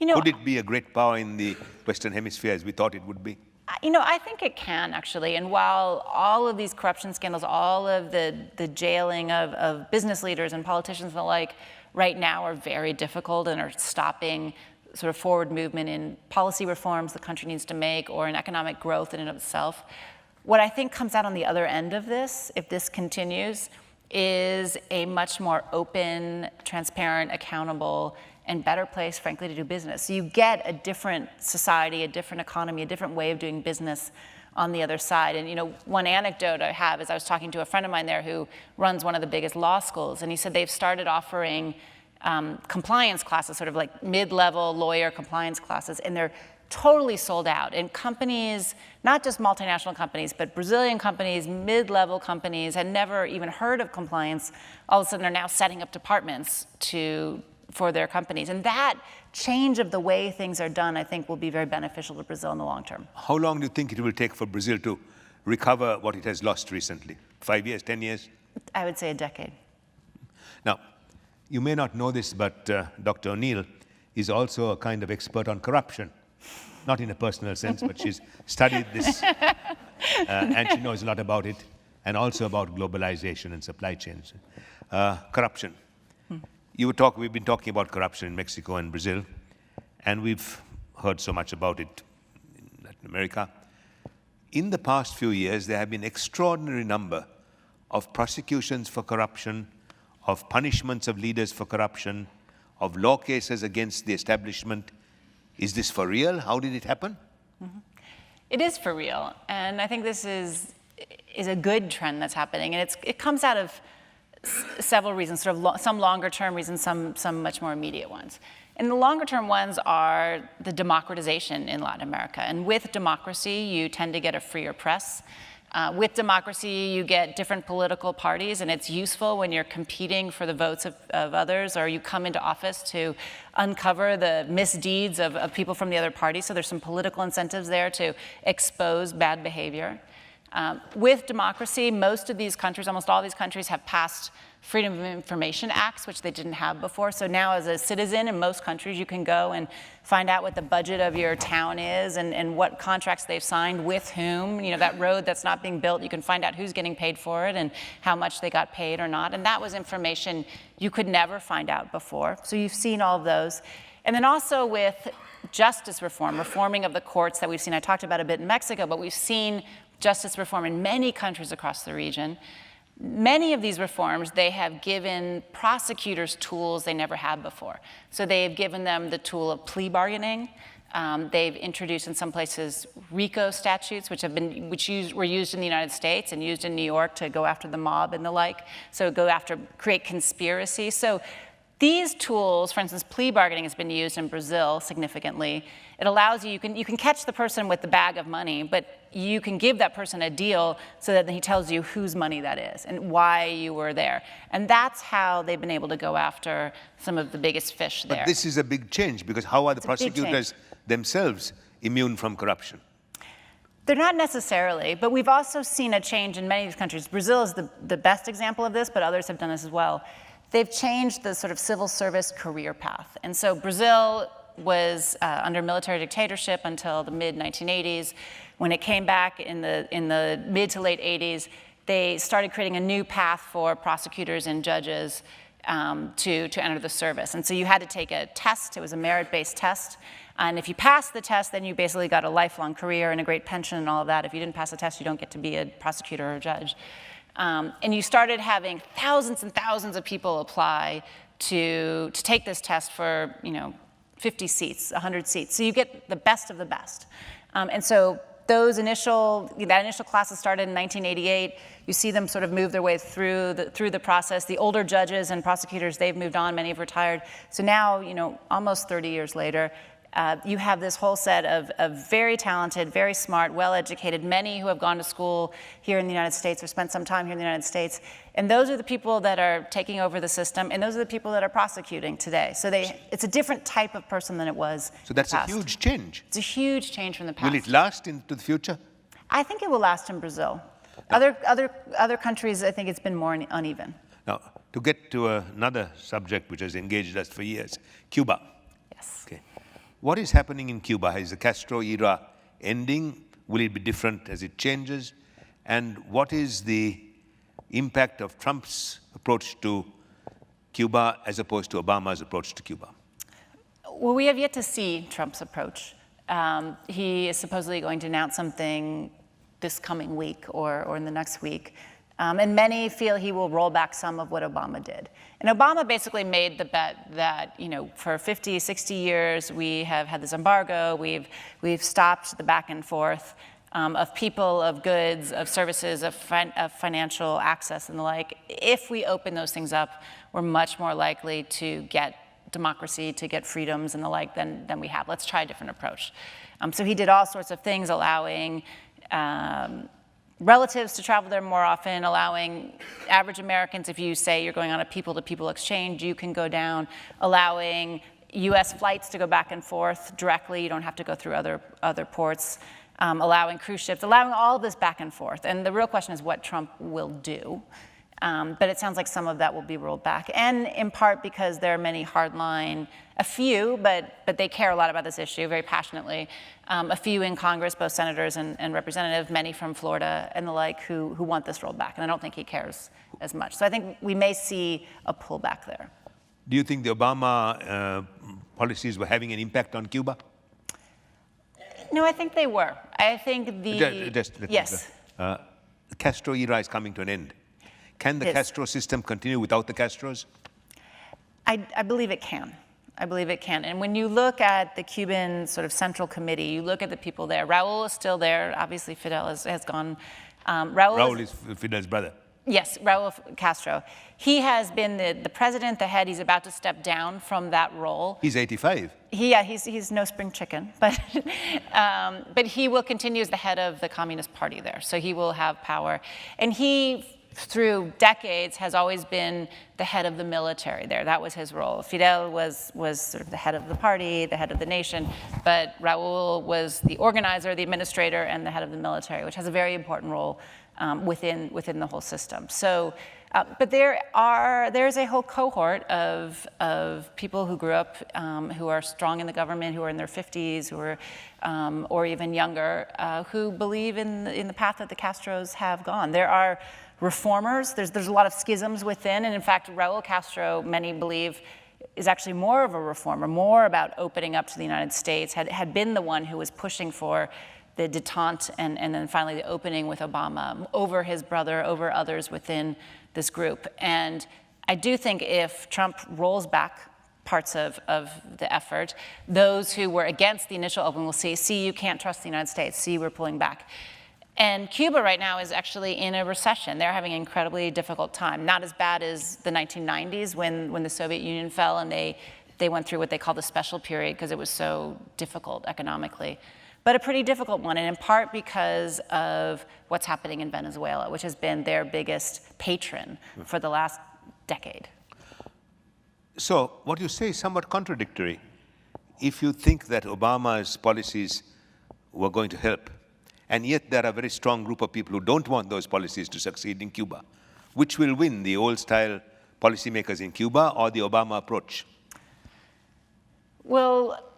You know, could it be a great power in the Western Hemisphere as we thought it would be? You know, I think it can, actually. And while all of these corruption scandals, all of the jailing of business leaders and politicians and the like right now are very difficult and are stopping sort of forward movement in policy reforms the country needs to make, or in economic growth in and of itself, what I think comes out on the other end of this, if this continues, is a much more open, transparent, accountable, and better place, frankly, to do business. So you get a different society, a different economy, a different way of doing business on the other side. And you know, one anecdote I have is I was talking to a friend of mine there who runs one of the biggest law schools, and he said they've started offering compliance classes, sort of like mid-level lawyer compliance classes, and they're totally sold out. And companies, not just multinational companies, but Brazilian companies, mid-level companies, had never even heard of compliance, all of a sudden are now setting up departments for their companies. And that change of the way things are done, I think, will be very beneficial to Brazil in the long term. How long do you think it will take for Brazil to recover what it has lost recently? 5 years, 10 years? I would say a decade. Now, you may not know this, but Dr. O'Neill is also a kind of expert on corruption. Not in a personal sense, but she's studied this, and she knows a lot about it, and also about globalization and supply chains. Corruption. We've been talking about corruption in Mexico and Brazil, and we've heard so much about it in Latin America. In the past few years, there have been extraordinary number of prosecutions for corruption, of punishments of leaders for corruption, of law cases against the establishment. Is this for real? How did it happen? It is for real, and I think this is a good trend that's happening, and it comes out of several reasons, sort of some longer-term reasons, some much more immediate ones. And the longer-term ones are the democratization in Latin America, and with democracy, you tend to get a freer press. With democracy, you get different political parties, and it's useful when you're competing for the votes of others, or you come into office to uncover the misdeeds of people from the other party. So there's some political incentives there to expose bad behavior. With democracy, most of these countries, almost all these countries, have passed Freedom of Information Acts, which they didn't have before. So now as a citizen in most countries, you can go and find out what the budget of your town is and what contracts they've signed with whom. You know, that road that's not being built, you can find out who's getting paid for it and how much they got paid or not. And that was information you could never find out before. So you've seen all of those. And then also with justice reform, reforming of the courts that we've seen. I talked about a bit in Mexico, but we've seen justice reform in many countries across the region. Many of these reforms, they have given prosecutors tools they never had before. So they've given them the tool of plea bargaining. They've introduced in some places RICO statutes, which were used in the United States and used in New York to go after the mob and the like. So create conspiracy. So these tools, for instance, plea bargaining has been used in Brazil significantly. It allows you can catch the person with the bag of money, but you can give that person a deal so that he tells you whose money that is and why you were there. And that's how they've been able to go after some of the biggest fish there. But this is a big change, because how are the prosecutors themselves immune from corruption? They're not necessarily, but we've also seen a change in many of these countries. Brazil is the best example of this, but others have done this as well. They've changed the sort of civil service career path. And so Brazil was under military dictatorship until the mid-1980s. When it came back in the mid to late 80s, they started creating a new path for prosecutors and judges to enter the service. And so you had to take a test. It was a merit-based test. And if you passed the test, then you basically got a lifelong career and a great pension and all of that. If you didn't pass the test, you don't get to be a prosecutor or a judge. And you started having thousands and thousands of people apply to take this test for 50 seats, 100 seats. So you get the best of the best. And so that initial classes started in 1988. You see them sort of move their way through the process. The older judges and prosecutors, they've moved on. Many have retired. So now, almost 30 years later, you have this whole set of very talented, very smart, well-educated, many who have gone to school here in the United States or spent some time here in the United States. And those are the people that are taking over the system, and those are the people that are prosecuting today. So it's a different type of person than it was. So that's in the past. A huge change. It's a huge change from the past. Will it last into the future? I think it will last in Brazil. Other countries, I think it's been more uneven. Now, to get to another subject which has engaged us for years, Cuba. Yes. Okay. What is happening in Cuba? Is the Castro era ending? Will it be different as it changes? And what is the impact of Trump's approach to Cuba as opposed to Obama's approach to Cuba? Well, we have yet to see Trump's approach. He is supposedly going to announce something this coming week or in the next week. And many feel he will roll back some of what Obama did. And Obama basically made the bet that, for 50, 60 years, we have had this embargo, we've stopped the back and forth of people, of goods, of services, of financial access and the like. If we open those things up, we're much more likely to get democracy, to get freedoms and the like than we have. Let's try a different approach. So he did all sorts of things, allowing relatives to travel there more often, allowing average Americans, if you say you're going on a people-to-people exchange, you can go down, allowing US flights to go back and forth directly. You don't have to go through other ports, allowing cruise ships, allowing all of this back and forth. And the real question is what Trump will do. But it sounds like some of that will be rolled back. And in part because there are many hardline, a few, but they care a lot about this issue very passionately. A few in Congress, both senators and representatives, many from Florida and the like, who want this rolled back. And I don't think he cares as much. So I think we may see a pullback there. Do you think the Obama policies were having an impact on Cuba? No, I think they were. I think the... Yes. The Castro era is coming to an end. Can the Castro system continue without the Castros? I believe it can. I believe it can. And when you look at the Cuban sort of Central Committee, you look at the people there. Raul is still there. Obviously, Fidel has gone. Raul is Fidel's brother. Yes, Raul Castro. He has been the president, the head. He's about to step down from that role. He's 85. He's no spring chicken, but he will continue as the head of the Communist Party there. So he will have power. And he, through decades, has always been the head of the military there. That was his role. Fidel was sort of the head of the party, the head of the nation, but Raul was the organizer, the administrator, and the head of the military, which has a very important role within the whole system. So, but there's a whole cohort of people who grew up, who are strong in the government, who are in their 50s, who are, or even younger, who believe in the path that the Castros have gone. There are reformers. There's a lot of schisms within, and in fact, Raul Castro, many believe, is actually more of a reformer, more about opening up to the United States, had been the one who was pushing for the détente and then finally the opening with Obama over his brother, over others within this group. And I do think if Trump rolls back parts of the effort, those who were against the initial opening will see, you can't trust the United States, see, we're pulling back. And Cuba right now is actually in a recession. They're having an incredibly difficult time. Not as bad as the 1990s when the Soviet Union fell and they went through what they call the special period because it was so difficult economically. But a pretty difficult one, and in part because of what's happening in Venezuela, which has been their biggest patron for the last decade. So what you say is somewhat contradictory. If you think that Obama's policies were going to help, and yet there are a very strong group of people who don't want those policies to succeed in Cuba, which will win, the old-style policymakers in Cuba or the Obama approach? Well,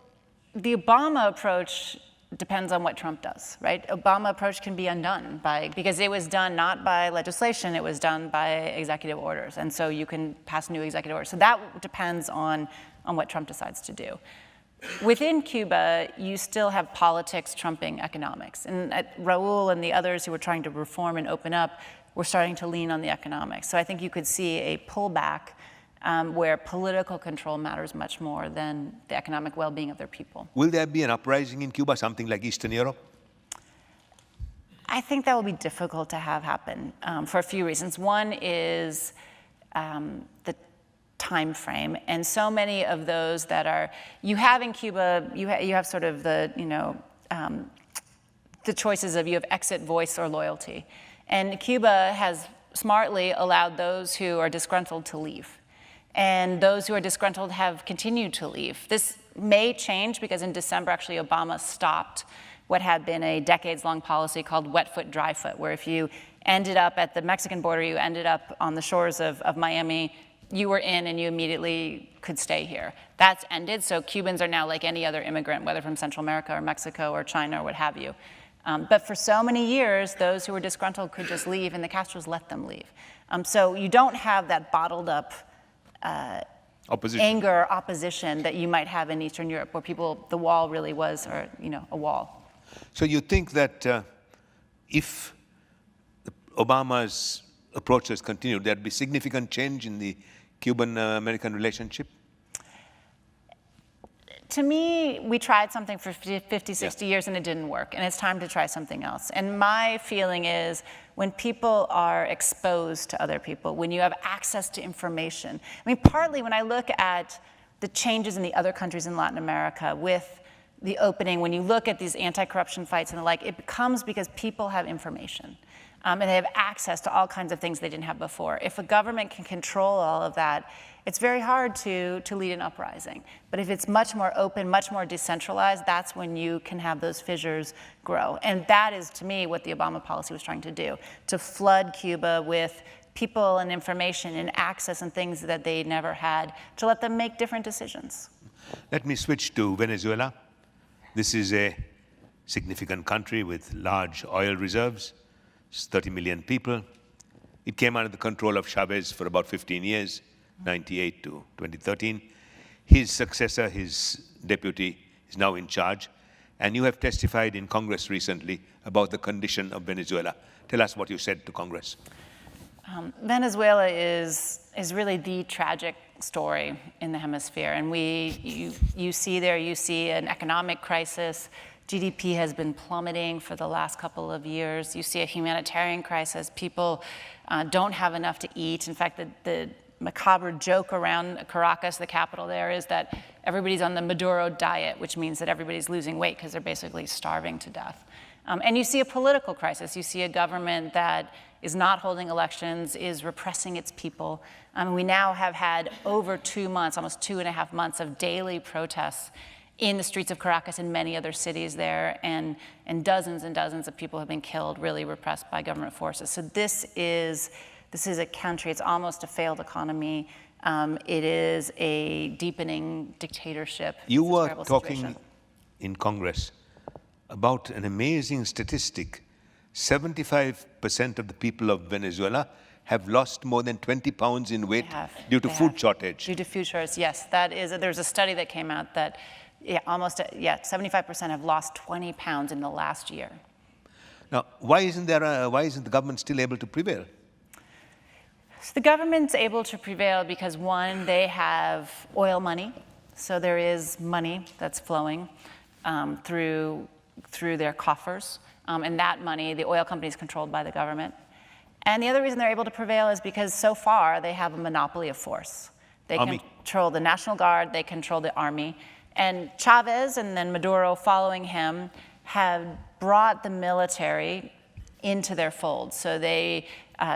the Obama approach depends on what Trump does, right? Obama approach can be undone because it was done not by legislation, it was done by executive orders. And so you can pass new executive orders. So that depends on what Trump decides to do. Within Cuba, you still have politics trumping economics. And Raul and the others who were trying to reform and open up were starting to lean on the economics. So I think you could see a pullback where political control matters much more than the economic well-being of their people. Will there be an uprising in Cuba, something like Eastern Europe? I think that will be difficult to have happen for a few reasons. One is the time frame, and so many of those that are, you have in Cuba, you have sort of the, the choices of you have exit, voice, or loyalty. And Cuba has smartly allowed those who are disgruntled to leave. And those who are disgruntled have continued to leave. This may change because in December, actually, Obama stopped what had been a decades-long policy called wet foot, dry foot, where if you ended up at the Mexican border, you ended up on the shores of Miami, you were in and you immediately could stay here. That's ended, so Cubans are now like any other immigrant, whether from Central America or Mexico or China or what have you. But for so many years, those who were disgruntled could just leave, and the Castros let them leave. So you don't have that bottled up anger, opposition that you might have in Eastern Europe, where the wall really was, a wall. So you think that if Obama's approaches continued, there'd be significant change in the Cuban-American relationship? To me, we tried something for 50, 60 years and it didn't work, and it's time to try something else. And my feeling is when people are exposed to other people, when you have access to information, I mean, partly when I look at the changes in the other countries in Latin America with the opening, when you look at these anti-corruption fights and the like, it comes because people have information. And they have access to all kinds of things they didn't have before. If a government can control all of that, it's very hard to lead an uprising. But if it's much more open, much more decentralized, that's when you can have those fissures grow. And that is, to me, what the Obama policy was trying to do, to flood Cuba with people and information and access and things that they never had, to let them make different decisions. Let me switch to Venezuela. This is a significant country with large oil reserves. It's 30 million people. It came under the control of Chavez for about 15 years, 98 to 2013. His successor, his deputy, is now in charge. And you have testified in Congress recently about the condition of Venezuela. Tell us what you said to Congress. Venezuela is really the tragic story in the hemisphere. And you see an economic crisis. GDP has been plummeting for the last couple of years. You see a humanitarian crisis. People don't have enough to eat. In fact, the macabre joke around Caracas, the capital there, is that everybody's on the Maduro diet, which means that everybody's losing weight because they're basically starving to death. And you see a political crisis. You see a government that is not holding elections, is repressing its people. We now have had over 2 months, almost 2.5 months of daily protests in the streets of Caracas and many other cities there, and dozens and dozens of people have been killed, really repressed by government forces. So this is a country, it's almost a failed economy. It is a deepening dictatorship. You were talking in Congress about an amazing statistic. 75% of the people of Venezuela have lost more than 20 pounds in weight due to food shortage. Due to food shortage, yes. There's a study that came out that 75% have lost 20 pounds in the last year. Now, why isn't the government still able to prevail? So the government's able to prevail because, one, they have oil money. So there is money that's flowing through their coffers. And that money, the oil company, is controlled by the government. And the other reason they're able to prevail is because so far they have a monopoly of force. They control the National Guard, they control the army. And Chavez and then Maduro following him have brought the military into their fold. So they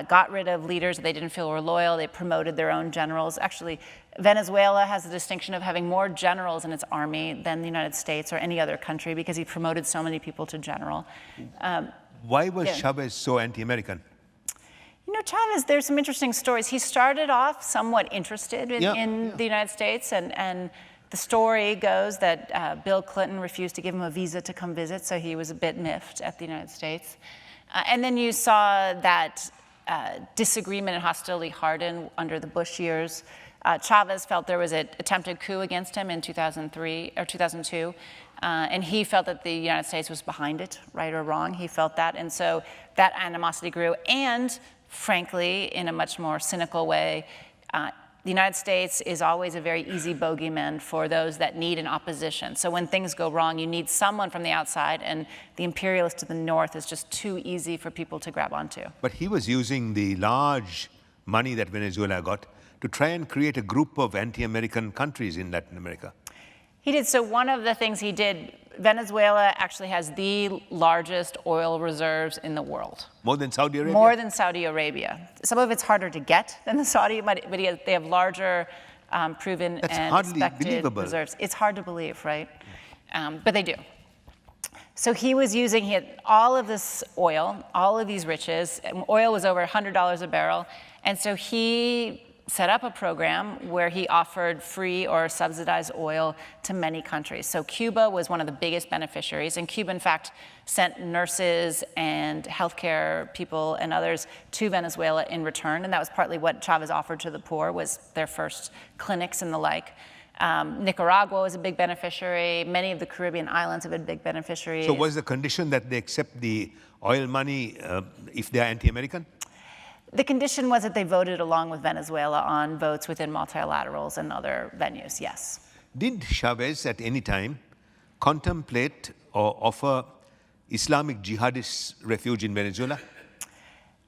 got rid of leaders that they didn't feel were loyal. They promoted their own generals. Actually, Venezuela has the distinction of having more generals in its army than the United States or any other country because he promoted so many people to general. Why was Chavez so anti-American? You know, Chavez, there's some interesting stories. He started off somewhat interested in the United States, and the story goes that Bill Clinton refused to give him a visa to come visit, so he was a bit miffed at the United States. And then you saw that disagreement and hostility harden under the Bush years. Chavez felt there was an attempted coup against him in 2003 or 2002, and he felt that the United States was behind it, right or wrong. He felt that, and so that animosity grew. And frankly, in a much more cynical way, the United States is always a very easy bogeyman for those that need an opposition. So when things go wrong, you need someone from the outside, and the imperialist to the north is just too easy for people to grab onto. But he was using the large money that Venezuela got to try and create a group of anti-American countries in Latin America. He did. So one of the things he did, Venezuela actually has the largest oil reserves in the world. More than Saudi Arabia? More than Saudi Arabia. Some of it's harder to get than the Saudi, but they have larger proven and expected reserves. It's hard to believe, right? But they do. So he was using all of this oil, all of these riches. Oil was over $100 a barrel. And so he set up a program where he offered free or subsidized oil to many countries. So Cuba was one of the biggest beneficiaries, and Cuba, in fact, sent nurses and healthcare people and others to Venezuela in return, and that was partly what Chavez offered to the poor, was their first clinics and the like. Nicaragua was a big beneficiary. Many of the Caribbean islands have been big beneficiaries. So was the condition that they accept the oil money if they're anti-American? The condition was that they voted along with Venezuela on votes within multilaterals and other venues, yes. Did Chavez at any time contemplate or offer Islamic jihadists refuge in Venezuela?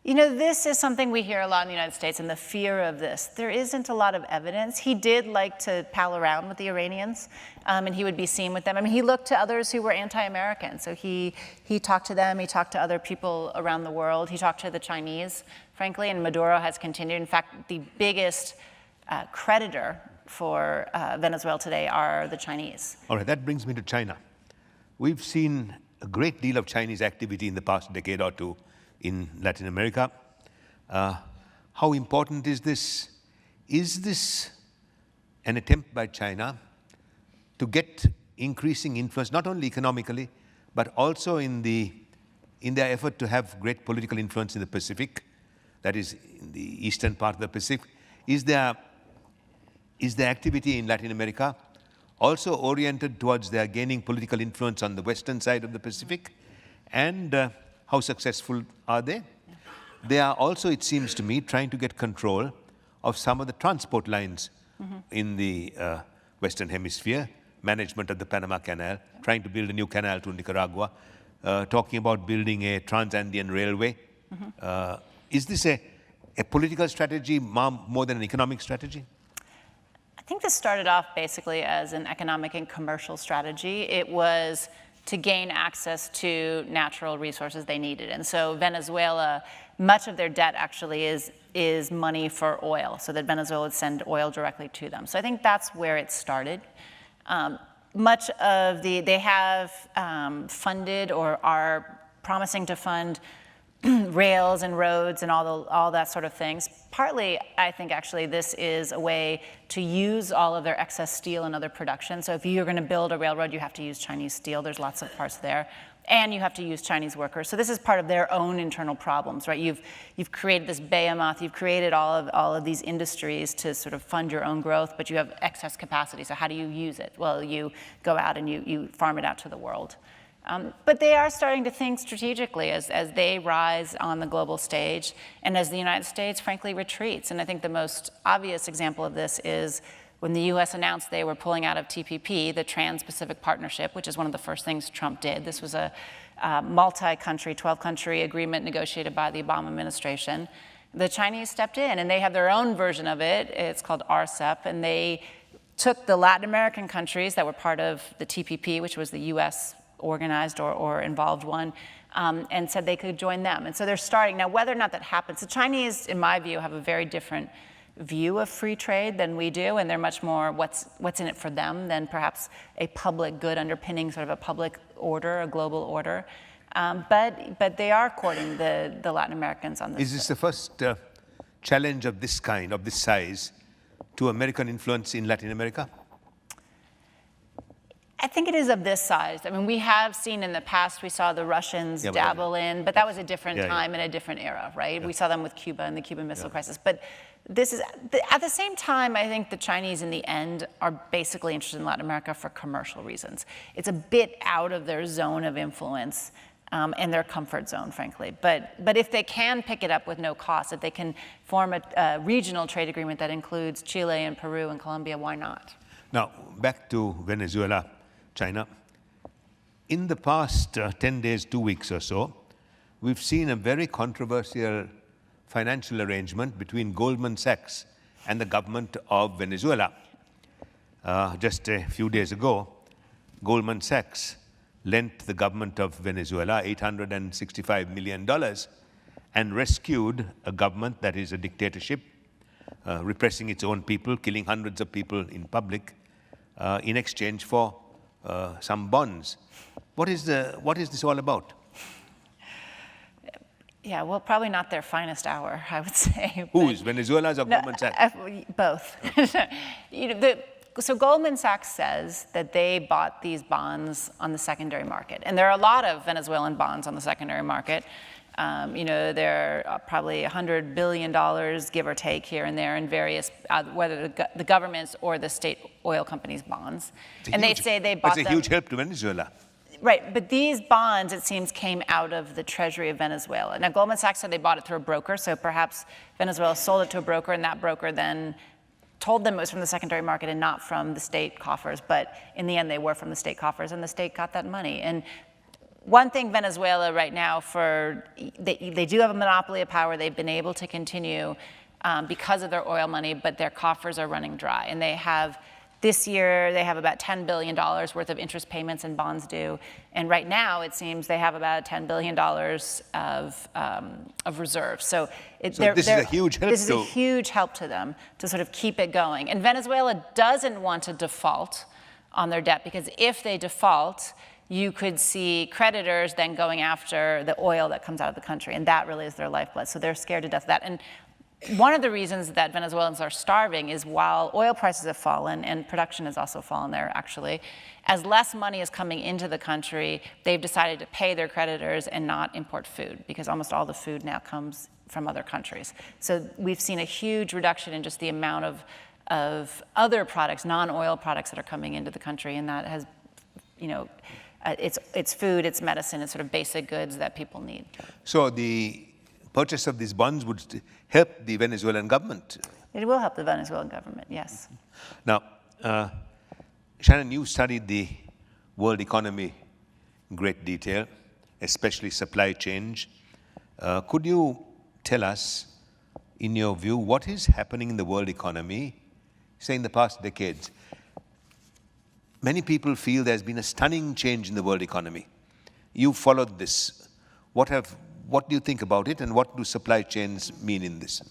You know, this is something we hear a lot in the United States, and the fear of this. There isn't a lot of evidence. He did like to pal around with the Iranians, and he would be seen with them. I mean, he looked to others who were anti-American. So he talked to them, he talked to other people around the world, he talked to the Chinese, frankly, and Maduro has continued. In fact, the biggest creditor for Venezuela today are the Chinese. All right, that brings me to China. We've seen a great deal of Chinese activity in the past decade or two in Latin America. How important is this? Is this an attempt by China to get increasing influence, not only economically, but also in their effort to have great political influence in the Pacific, that is, in the eastern part of the Pacific? Is the activity in Latin America also oriented towards their gaining political influence on the western side of the Pacific? And how successful are they? They are also, it seems to me, trying to get control of some of the transport lines in the Western Hemisphere, management of the Panama Canal, trying to build a new canal to Nicaragua, talking about building a trans-Andean railway. Is this a political strategy more than an economic strategy? I think this started off basically as an economic and commercial strategy. It was to gain access to natural resources they needed. And so Venezuela, much of their debt actually is money for oil, so that Venezuela would send oil directly to them. So I think that's where it started. Much of they have funded or are promising to fund rails and roads and all that sort of things. Partly, I think actually this is a way to use all of their excess steel and other production. So if you're going to build a railroad, you have to use Chinese steel. There's lots of parts there. And you have to use Chinese workers. So this is part of their own internal problems, right? You've created this behemoth. You've created all of these industries to sort of fund your own growth, but you have excess capacity. So how do you use it? Well, you go out and you farm it out to the world. But they are starting to think strategically as they rise on the global stage and as the United States, frankly, retreats. And I think the most obvious example of this is when the US announced they were pulling out of TPP, the Trans-Pacific Partnership, which is one of the first things Trump did. This was a multi-country, 12-country agreement negotiated by the Obama administration. The Chinese stepped in, and they have their own version of it. It's called RCEP, and they took the Latin American countries that were part of the TPP, which was the US organized or involved one, and said they could join them. And so they're starting. Now, whether or not that happens, the Chinese, in my view, have a very different view of free trade than we do, and they're much more what's in it for them than perhaps a public good underpinning sort of a public order, a global order. But they are courting the Latin Americans on this. Is this the first challenge of this kind, of this size, to American influence in Latin America? I think it is of this size. I mean, we have seen in the past, we saw the Russians dabble in, but that was a different time and a different era, right? We saw them with Cuba and the Cuban Missile Crisis. But this is, at the same time, I think the Chinese in the end are basically interested in Latin America for commercial reasons. It's a bit out of their zone of influence and their comfort zone, frankly. But if they can pick it up with no cost, if they can form a regional trade agreement that includes Chile and Peru and Colombia, why not? Now, back to Venezuela, China. In the past 10 days, 2 weeks or so, we've seen a very controversial financial arrangement between Goldman Sachs and the government of Venezuela. Just a few days ago, Goldman Sachs lent the government of Venezuela $865 million and rescued a government that is a dictatorship, repressing its own people, killing hundreds of people in public, in exchange for some bonds. What is this all about? Yeah, well, probably not their finest hour, I would say. Whose, Venezuela's or Goldman Sachs? Both. So Goldman Sachs says that they bought these bonds on the secondary market. And there are a lot of Venezuelan bonds on the secondary market. There are probably $100 billion, give or take, here and there in various, whether the government's or the state oil companies' bonds. And they say they bought them. That's a huge help to Venezuela. Right, but these bonds, it seems, came out of the treasury of Venezuela. Now, Goldman Sachs said they bought it through a broker, so perhaps Venezuela sold it to a broker, and that broker then told them it was from the secondary market and not from the state coffers. But in the end, they were from the state coffers, and the state got that money. And one thing Venezuela right now, they do have a monopoly of power. They've been able to continue because of their oil money, but their coffers are running dry. And they have, this year, they have about $10 billion worth of interest payments and bonds due. And right now, it seems they have about $10 billion of reserves. So this is a huge help. This is a huge help to them to sort of keep it going. And Venezuela doesn't want to default on their debt, because if they default, you could see creditors then going after the oil that comes out of the country, and that really is their lifeblood. So they're scared to death of that. And one of the reasons that Venezuelans are starving is while oil prices have fallen, and production has also fallen there actually, as less money is coming into the country, they've decided to pay their creditors and not import food, because almost all the food now comes from other countries. So we've seen a huge reduction in just the amount of other products, non-oil products that are coming into the country, and that has, you know, it's food, it's medicine, it's sort of basic goods that people need. So the purchase of these bonds would help the Venezuelan government? It will help the Venezuelan government, yes. Now, Shannon, you studied the world economy in great detail, especially supply chain. Could you tell us, in your view, what is happening in the world economy, say in the past decades? Many people feel there's been a stunning change in the world economy. You followed this. What do you think about it, and what do supply chains mean in this?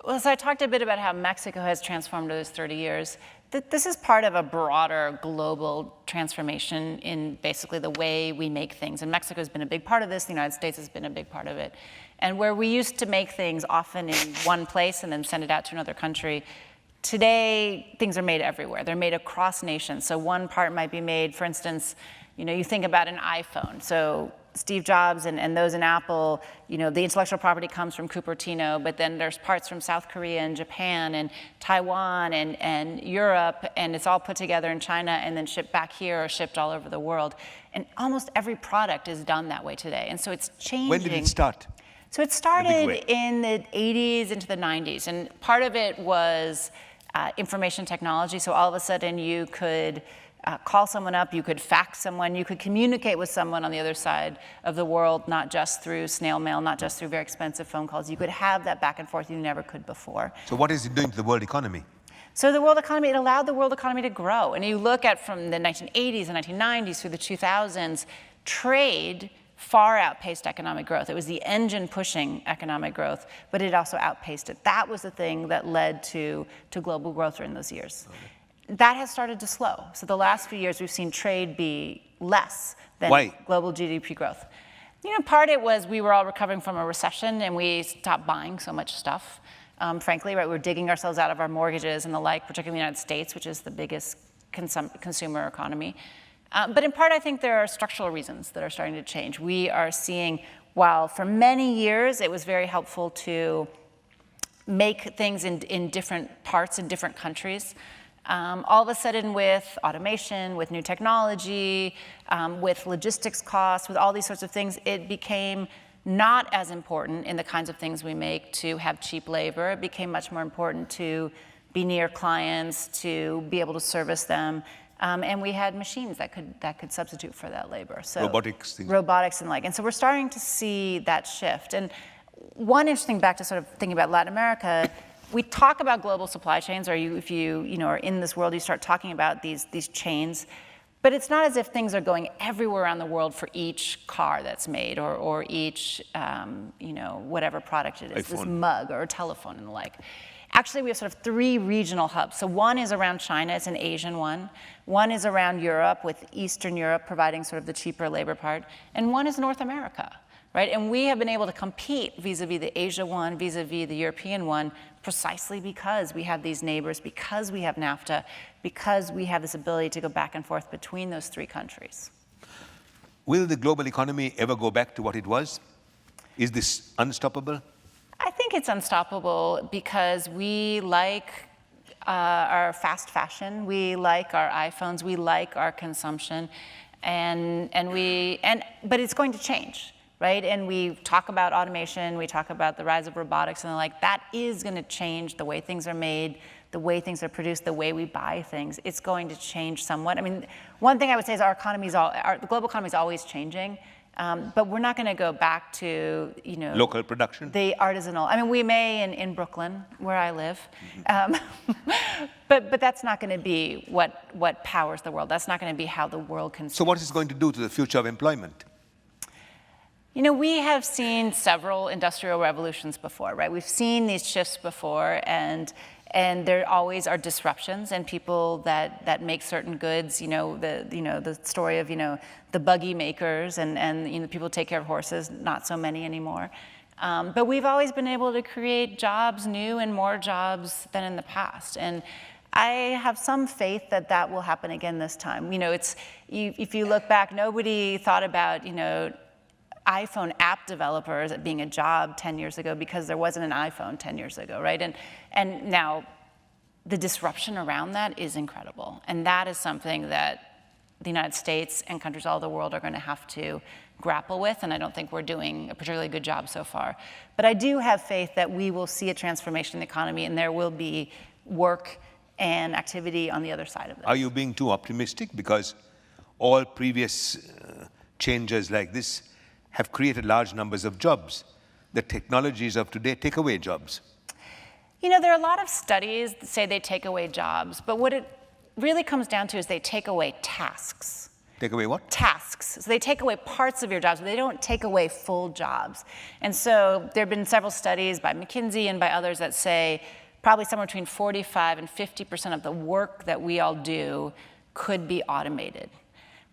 Well, so I talked a bit about how Mexico has transformed over those 30 years. This is part of a broader global transformation in basically the way we make things. And Mexico has been a big part of this. The United States has been a big part of it. And where we used to make things often in one place and then send it out to another country, today things are made everywhere. They're made across nations. So one part might be made, for instance, you know, you think about an iPhone. So Steve Jobs and those in Apple, you know, the intellectual property comes from Cupertino, but then there's parts from South Korea and Japan and Taiwan and Europe, and it's all put together in China and then shipped back here or shipped all over the world. And almost every product is done that way today. And so it's changing. When did it start? So it started in the 80s into the 90s. And part of it was information technology. So all of a sudden you could call someone up, you could fax someone, you could communicate with someone on the other side of the world, not just through snail mail, not just through very expensive phone calls. You could have that back and forth you never could before. So what is it doing to the world economy? So the world economy, it allowed the world economy to grow. And you look at from the 1980s and 1990s through the 2000s, trade far outpaced economic growth. It was the engine pushing economic growth, but it also outpaced it. That was the thing that led to global growth during those years. Okay. That has started to slow. So the last few years, we've seen trade be less than global GDP growth. You know, part of it was we were all recovering from a recession and we stopped buying so much stuff. Frankly, right, we're digging ourselves out of our mortgages and the like, particularly in the United States, which is the biggest consumer economy. But in part, I think there are structural reasons that are starting to change. We are seeing, while for many years it was very helpful to make things in different parts, in different countries, all of a sudden with automation, with new technology, with logistics costs, with all these sorts of things, it became not as important in the kinds of things we make to have cheap labor. It became much more important to be near clients, to be able to service them. And we had machines that could substitute for that labor. So robotics and like. And so we're starting to see that shift. And one interesting, back to sort of thinking about Latin America, we talk about global supply chains, or if you are in this world, you start talking about these chains. But it's not as if things are going everywhere around the world for each car that's made, or each whatever product it is, this mug or telephone and the like. Actually, we have sort of 3 regional hubs. So one is around China, it's an Asian one. One is around Europe, with Eastern Europe providing sort of the cheaper labor part. And one is North America, right? And we have been able to compete vis-a-vis the Asia one, vis-a-vis the European one, precisely because we have these neighbors, because we have NAFTA, because we have this ability to go back and forth between those 3 countries. Will the global economy ever go back to what it was? Is this unstoppable? I think it's unstoppable because we like our fast fashion, we like our iPhones, we like our consumption, but it's going to change. right? And we talk about automation, we talk about the rise of robotics and the like. That is going to change the way things are made, the way things are produced, the way we buy things. It's going to change somewhat. I mean, one thing I would say is the global economy is always changing, but we're not going to go back to, local production? The artisanal. I mean, we may in Brooklyn, where I live, but that's not going to be what powers the world. That's not going to be how the world can. So what is it going to do to the future of employment? We have seen several industrial revolutions before, right? We've seen these shifts before, and there always are disruptions, and people that make certain goods, the story of, the buggy makers and people who take care of horses, not so many anymore. But we've always been able to create jobs, new and more jobs than in the past. And I have some faith that that will happen again this time. If you look back, nobody thought about, iPhone app developers being a job 10 years ago because there wasn't an iPhone 10 years ago, right? And now the disruption around that is incredible. And that is something that the United States and countries all over the world are going to have to grapple with, and I don't think we're doing a particularly good job so far. But I do have faith that we will see a transformation in the economy, and there will be work and activity on the other side of this. Are you being too optimistic? Because all previous changes like this have created large numbers of jobs. The technologies of today take away jobs. There are a lot of studies that say they take away jobs, but what it really comes down to is they take away tasks. Take away what? Tasks. So they take away parts of your jobs, but they don't take away full jobs. And so there have been several studies by McKinsey and by others that say probably somewhere between 45 and 50% of the work that we all do could be automated.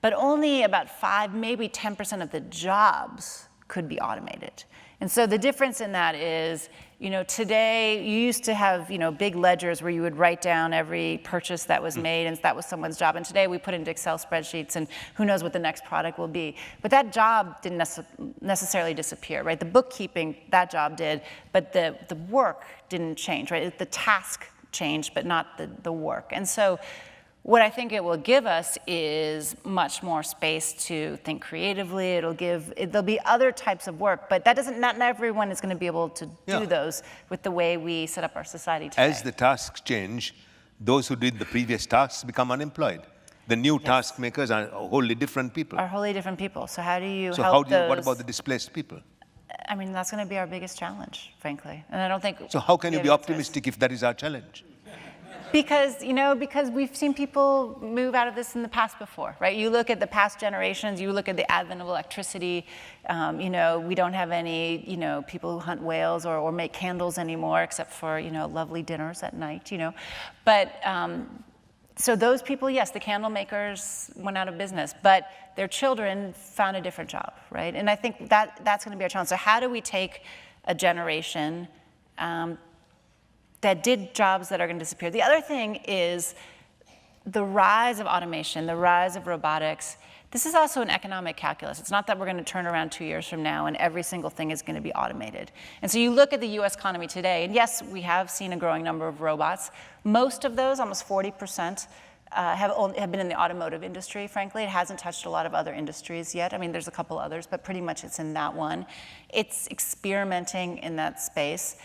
But only about 5, maybe 10% of the jobs could be automated. And so the difference in that is, today you used to have, big ledgers where you would write down every purchase that was made, and that was someone's job. And today we put into Excel spreadsheets, and who knows what the next product will be. But that job didn't necessarily disappear, right? The bookkeeping, that job did, but the work didn't change, right? The task changed, but not the work. And so what I think it will give us is much more space to think creatively. There'll be other types of work, but that not everyone is going to be able to do those with the way we set up our society today. As the tasks change, those who did the previous tasks become unemployed. The new task makers are wholly different people. Are wholly different people. So how do you help those? What about the displaced people? I mean, that's going to be our biggest challenge, frankly. And I don't think. So how can you be optimistic if that is our challenge? Because we've seen people move out of this in the past before, right? You look at the past generations, you look at the advent of electricity, we don't have any, people who hunt whales or make candles anymore, except for, lovely dinners at night, But, so those people, yes, the candle makers went out of business, but their children found a different job, right? And I think that's going to be our challenge. So how do we take a generation that did jobs that are going to disappear? The other thing is the rise of automation, the rise of robotics. This is also an economic calculus. It's not that we're going to turn around 2 years from now and every single thing is going to be automated. And so you look at the US economy today, and yes, we have seen a growing number of robots. Most of those, almost 40%, have been in the automotive industry, frankly. It hasn't touched a lot of other industries yet. I mean, there's a couple others, but pretty much it's in that one. It's experimenting in that space.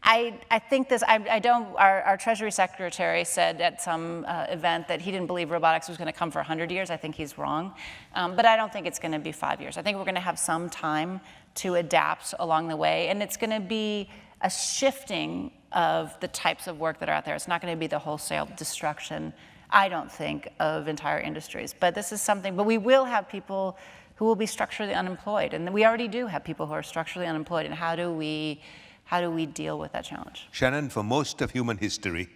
I think our Treasury Secretary said at some event that he didn't believe robotics was going to come for 100 years. I think he's wrong. But I don't think it's going to be 5 years. I think we're going to have some time to adapt along the way. And it's going to be a shifting of the types of work that are out there. It's not going to be the wholesale destruction, I don't think, of entire industries. But this is something, but we will have people who will be structurally unemployed. And we already do have people who are structurally unemployed. And how do we deal with that challenge? Shannon, for most of human history,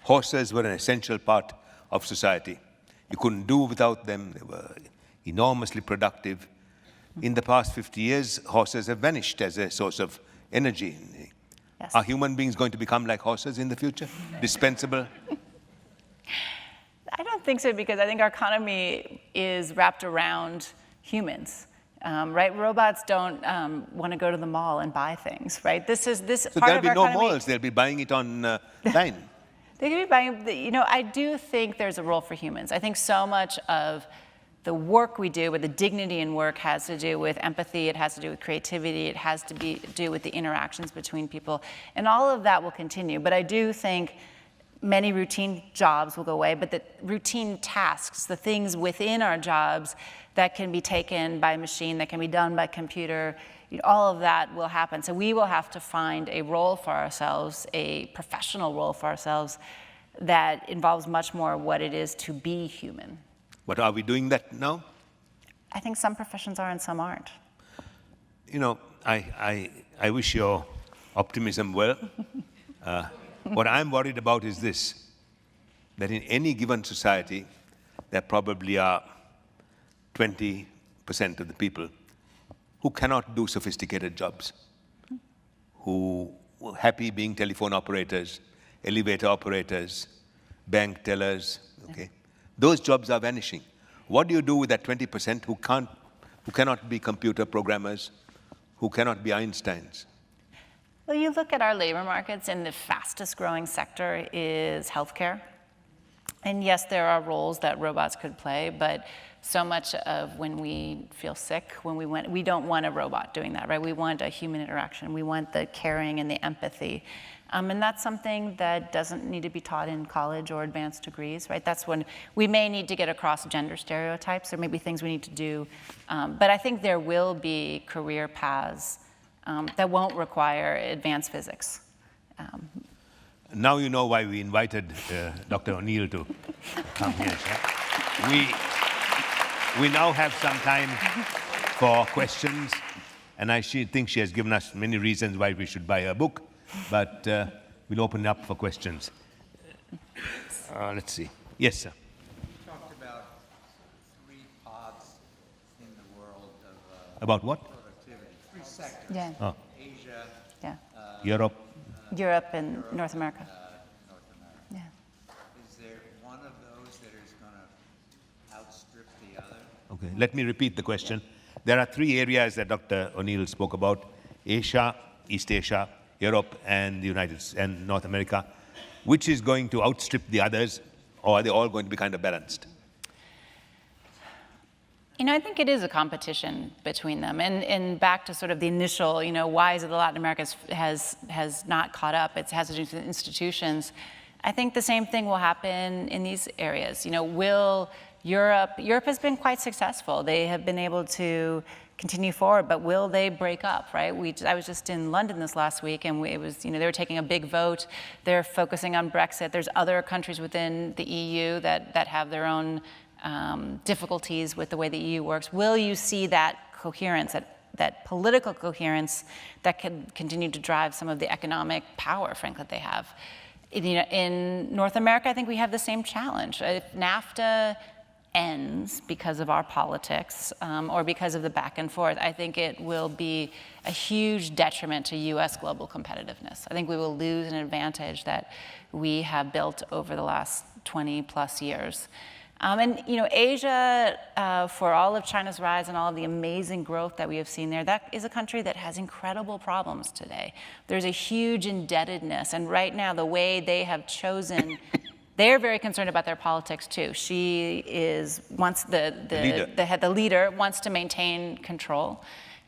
horses were an essential part of society. You couldn't do without them. They were enormously productive. In the past 50 years, horses have vanished as a source of energy. Yes. Are human beings going to become like horses in the future? Dispensable? I don't think so, because I think our economy is wrapped around humans. Right? Robots don't want to go to the mall and buy things, right? So there'll be no malls. They'll be buying it online. They could be buying, I do think there's a role for humans. I think so much of the work we do, with the dignity in work, has to do with empathy, it has to do with creativity, it has to do with the interactions between people. And all of that will continue. But I do think many routine jobs will go away, but the routine tasks, the things within our jobs that can be taken by machine, that can be done by computer, all of that will happen. So we will have to find a role for ourselves, a professional role for ourselves, that involves much more what it is to be human. But are we doing that now? I think some professions are and some aren't. You know, I wish your optimism well. What I'm worried about is this, that in any given society, there probably are 20% of the people who cannot do sophisticated jobs, who are happy being telephone operators, elevator operators, bank tellers, okay? Those jobs are vanishing. What do you do with that 20% who cannot be computer programmers, who cannot be Einsteins? Well, you look at our labor markets, and the fastest growing sector is healthcare. And yes, there are roles that robots could play, but so much of when we feel sick, we don't want a robot doing that, right? We want a human interaction. We want the caring and the empathy. And that's something that doesn't need to be taught in college or advanced degrees, right? That's when we may need to get across gender stereotypes. There may be things we need to do. But I think there will be career paths that won't require advanced physics. Now you know why we invited Dr. O'Neill to come here. We now have some time for questions, and I think she has given us many reasons why we should buy her book, but we'll open it up for questions. Let's see. Yes, sir. You talked about three pods in the world of About what? productivity, three sectors. Yeah. Oh. Asia, Yeah. Europe. Europe and North America. North America. Yeah. Is there one of those that is going to outstrip the other? Okay, let me repeat the question. There are three areas that Dr. O'Neill spoke about: Asia, East Asia, Europe, and and North America. Which is going to outstrip the others, or are they all going to be kind of balanced? I think it is a competition between them. And back to sort of the initial, why is it that Latin America has not caught up? It has to do with institutions. I think the same thing will happen in these areas. Will Europe has been quite successful. They have been able to continue forward, but will they break up, right? I was just in London this last week, and it was, they were taking a big vote. They're focusing on Brexit. There's other countries within the EU that have their own difficulties with the way the EU works. Will you see that coherence, that political coherence that can continue to drive some of the economic power, frankly, that they have? In North America, I think we have the same challenge. If NAFTA ends because of our politics or because of the back and forth, I think it will be a huge detriment to U.S. global competitiveness. I think we will lose an advantage that we have built over the last 20 plus years. Asia, for all of China's rise and all of the amazing growth that we have seen there, that is a country that has incredible problems today. There's a huge indebtedness, and right now the way they have chosen, they're very concerned about their politics too. She is, the leader wants to maintain control.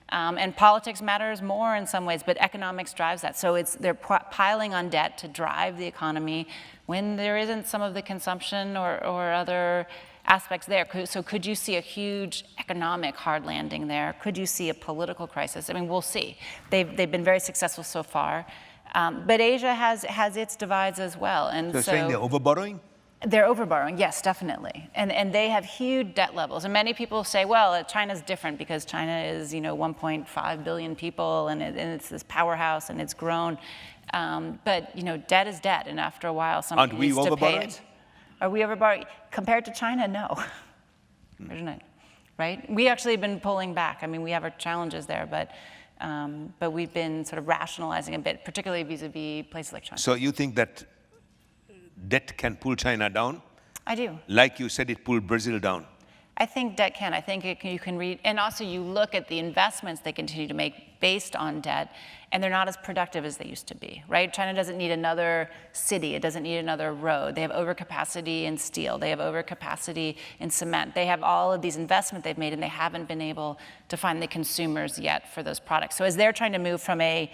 And politics matters more in some ways, but economics drives that. So they're piling on debt to drive the economy when there isn't some of the consumption or other aspects there. So could you see a huge economic hard landing there? Could you see a political crisis? I mean, we'll see. They've been very successful so far. But Asia has its divides as well. And so you're saying they're overborrowing? They're overborrowing, yes, definitely. And they have huge debt levels. And many people say, well, China's different because China is, 1.5 billion people and it's this powerhouse and it's grown. But, debt is debt. And after a while, somebody needs to pay it. Are we overborrowing? Compared to China, no. Right? We actually have been pulling back. I mean, we have our challenges there, but we've been sort of rationalizing a bit, particularly vis-a-vis places like China. So you think that debt can pull China down? I do. Like you said, it pulled Brazil down. I think debt can. I think you can read, and also you look at the investments they continue to make based on debt, and they're not as productive as they used to be, right? China doesn't need another city. It doesn't need another road. They have overcapacity in steel. They have overcapacity in cement. They have all of these investments they've made, and they haven't been able to find the consumers yet for those products. So as they're trying to move from a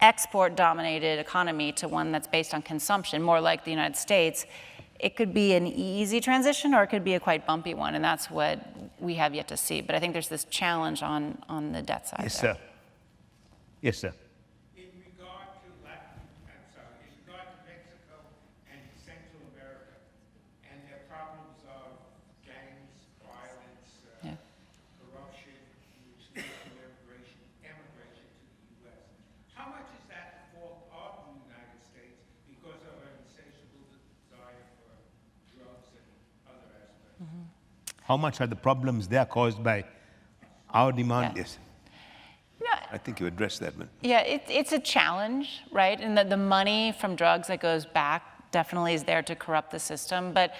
export-dominated economy to one that's based on consumption, more like the United States, it could be an easy transition or it could be a quite bumpy one, and that's what we have yet to see. But I think there's this challenge on the debt side. Yes, sir. Yes, sir. In regard to Mexico and Central America and their problems of gangs, violence, corruption, which leads to emigration to the U.S., how much is that the fault of the United States because of an insatiable desire for drugs and other aspects? How much are the problems there caused by our demand? Yeah. Yes. No, I think you addressed that one. yeah, it's a challenge, right? And the money from drugs that goes back definitely is there to corrupt the system. But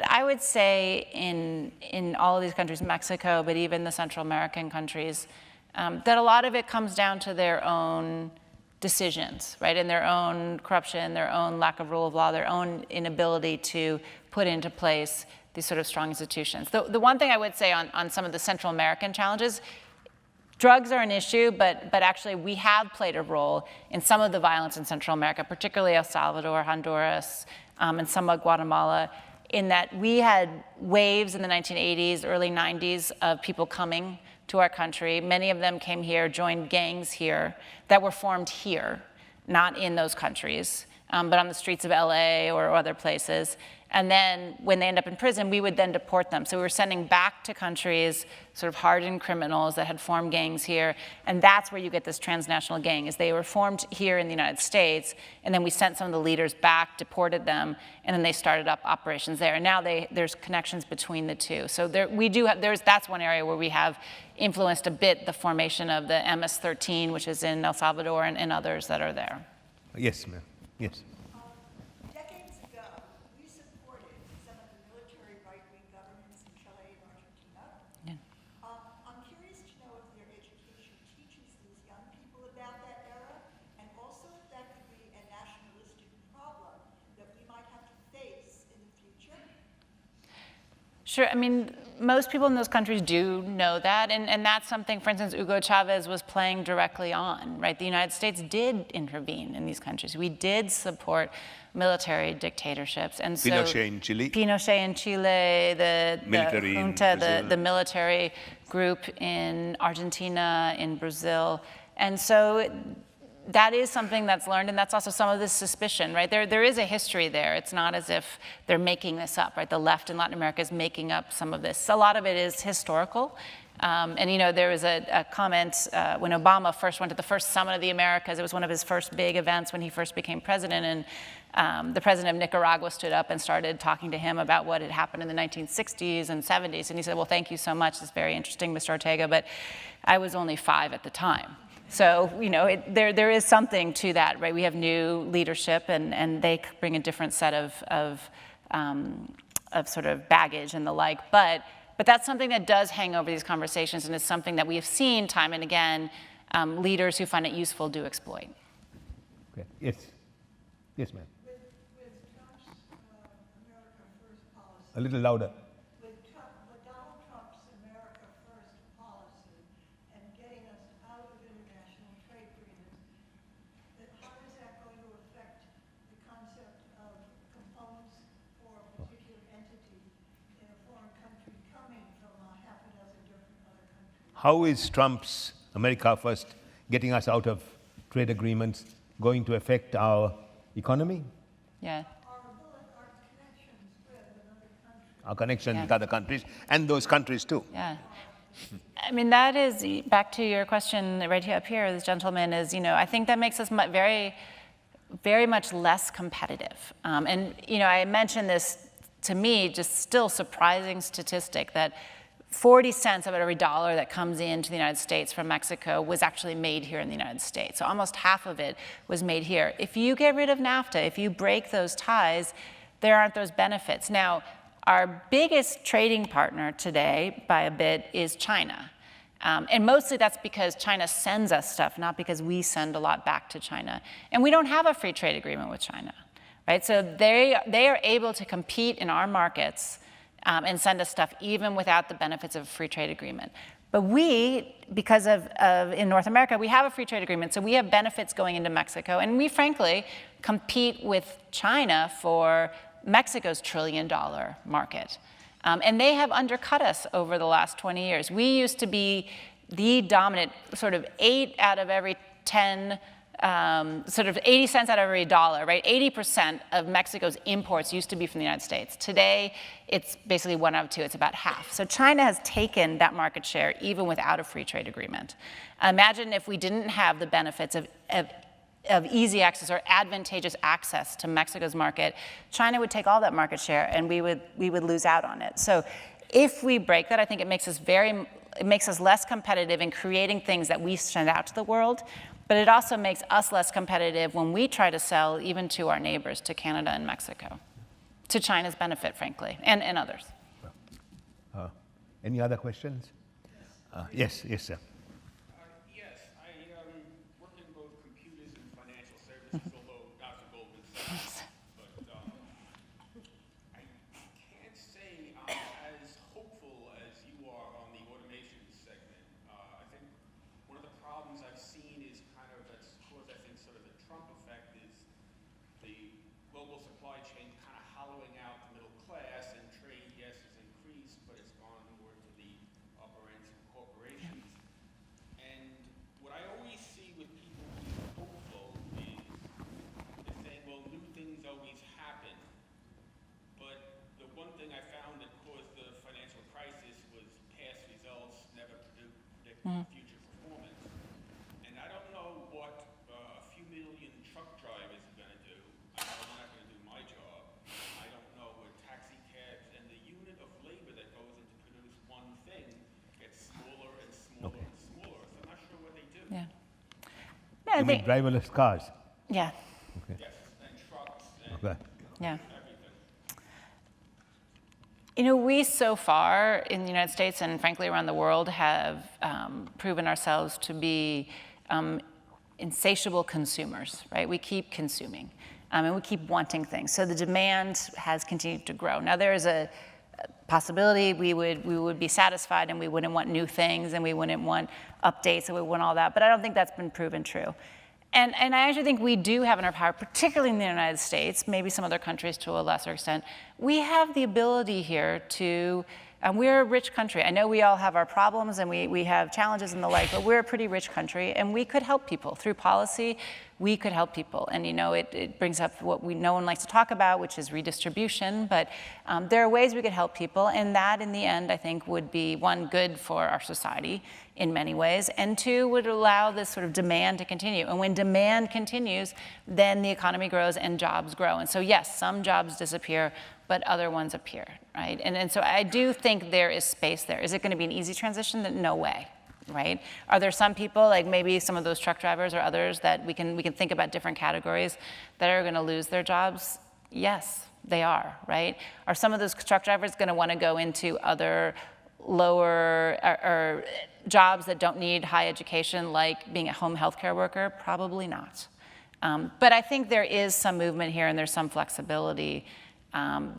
I would say in all of these countries, Mexico, but even the Central American countries, that a lot of it comes down to their own decisions, right? And their own corruption, their own lack of rule of law, their own inability to put into place these sort of strong institutions. The one thing I would say on some of the Central American challenges, drugs are an issue, but actually we have played a role in some of the violence in Central America, particularly El Salvador, Honduras, and some of Guatemala, in that we had waves in the 1980s, early 90s of people coming to our country. Many of them came here, joined gangs here that were formed here, not in those countries, but on the streets of LA or other places. And then when they end up in prison, we would then deport them. So we were sending back to countries sort of hardened criminals that had formed gangs here. And that's where you get this transnational gang, is they were formed here in the United States, and then we sent some of the leaders back, deported them, and then they started up operations there. And now there's connections between the two. So that's one area where we have influenced a bit the formation of the MS-13, which is in El Salvador, and others that are there. Yes, ma'am. Yes. Decades ago, we supported some of the military right-wing governments in Chile and Argentina. Yeah. I'm curious to know if their education teaches these young people about that era, and also if that could be a nationalistic problem that we might have to face in the future. Sure. I mean, most people in those countries do know that, and that's something, for instance, Hugo Chavez was playing directly on, right? The United States did intervene in these countries. We did support military dictatorships. And so Pinochet in Chile. Pinochet in Chile, the Military in junta, Brazil. the military group in Argentina, in Brazil. And so that is something that's learned, and that's also some of this suspicion, right? There is a history there. It's not as if they're making this up, right? The left in Latin America is making up some of this. A lot of it is historical. And, you know, there was a comment when Obama first went to the first Summit of the Americas. It was one of his first big events when he first became president. And the president of Nicaragua stood up and started talking to him about what had happened in the 1960s and 70s. And he said, well, thank you so much. It's very interesting, Mr. Ortega, but I was only 5 at the time. So, you know, there is something to that, right? We have new leadership, and they bring a different set of sort of baggage and the like. But that's something that does hang over these conversations, and is something that we have seen time and again leaders who find it useful do exploit. Okay. Yes. Yes, ma'am. With Trump's America First policy, A little louder. with Donald Trump's America First policy and getting us out of international trade agreements, how is that going to affect the concept of components for a particular entity in a foreign country coming from half a dozen different other countries? How is Trump's America First getting us out of trade agreements going to affect our economy? Yeah. Our connections with another country. Our connection Yeah. with other countries, and those countries too. Yeah. I mean, that is, back to your question right here, up here, this gentleman is, you know, I think that makes us very, very much less competitive. And, you know, I mentioned this, to me, just still surprising statistic that 40 cents of every dollar that comes into the United States from Mexico was actually made here in the United States. So almost half of it was made here. If you get rid of NAFTA, if you break those ties, there aren't those benefits. Now, Our biggest trading partner today, by a bit, is China. And mostly that's because China sends us stuff, not because we send a lot back to China. And we don't have a free trade agreement with China, right? So they are able to compete in our markets and send us stuff even without the benefits of a free trade agreement. But we, because in North America, we have a free trade agreement, so we have benefits going into Mexico. And we, frankly, compete with China for Mexico's $1 trillion market. And they have undercut us over the last 20 years. We used to be the dominant, sort of 8 out of every 10, sort of 80 cents out of every dollar, right? 80% of Mexico's imports used to be from the United States. Today, it's basically 1 out of 2, it's about half. So China has taken that market share even without a free trade agreement. Imagine if we didn't have the benefits of easy access or advantageous access to Mexico's market, China would take all that market share and we would lose out on it. So if we break that, I think it makes us less competitive in creating things that we send out to the world, but it also makes us less competitive when we try to sell even to our neighbors, to Canada and Mexico, to China's benefit, frankly, and others. Any other questions? Yes, sir. Yes, I work in both computers and financial services, although not for Goldman Sachs. But I can't say I'm as hopeful as you are on the automation segment. I think one of the problems I've seen is that's caused, I think, sort of the Trump effect is the global supply chain kind of hollowing out the middle class, and trade, yes, has increased, but it's gone more to the upper ends of corporations. And what I always see with people being hopeful is they're saying, well, new things always happen. But the one thing I found that caused the financial crisis was past results never predict future performance. And I don't know what a few million truck drivers are going to do. I know they're not going to do my job. I don't know what taxi cabs, and the unit of labor that goes into produce one thing gets smaller and smaller and smaller. So I'm not sure what they do. Yeah. No, I You mean think, driverless cars? yeah, Okay. Yes, and trucks and Okay. yeah. everything. You know, we so far in the United States and frankly around the world have proven ourselves to be insatiable consumers, right? We keep consuming and we keep wanting things. So the demand has continued to grow. Now there is a possibility we would be satisfied and we wouldn't want new things and we wouldn't want updates and we want all that, but I don't think that's been proven true. And I actually think we do have in our power, particularly in the United States, maybe some other countries to a lesser extent, we have the ability here to, we're a rich country. I know we all have our problems and we have challenges and the like, but we're a pretty rich country and we could help people. Through policy, we could help people. And you know, it brings up what no one likes to talk about, which is redistribution, but there are ways we could help people, and that in the end, I think, would be, one, good for our society in many ways, and two, would allow this sort of demand to continue. And when demand continues, then the economy grows and jobs grow. And so yes, some jobs disappear, but other ones appear, right? And so I do think there is space there. Is it going to be an easy transition? No way, right? Are there some people, like maybe some of those truck drivers or others, that we can think about different categories that are going to lose their jobs? Yes, they are, right? Are some of those truck drivers going to want to go into other lower or jobs that don't need high education, like being a home healthcare worker? Probably not. But I think there is some movement here and there's some flexibility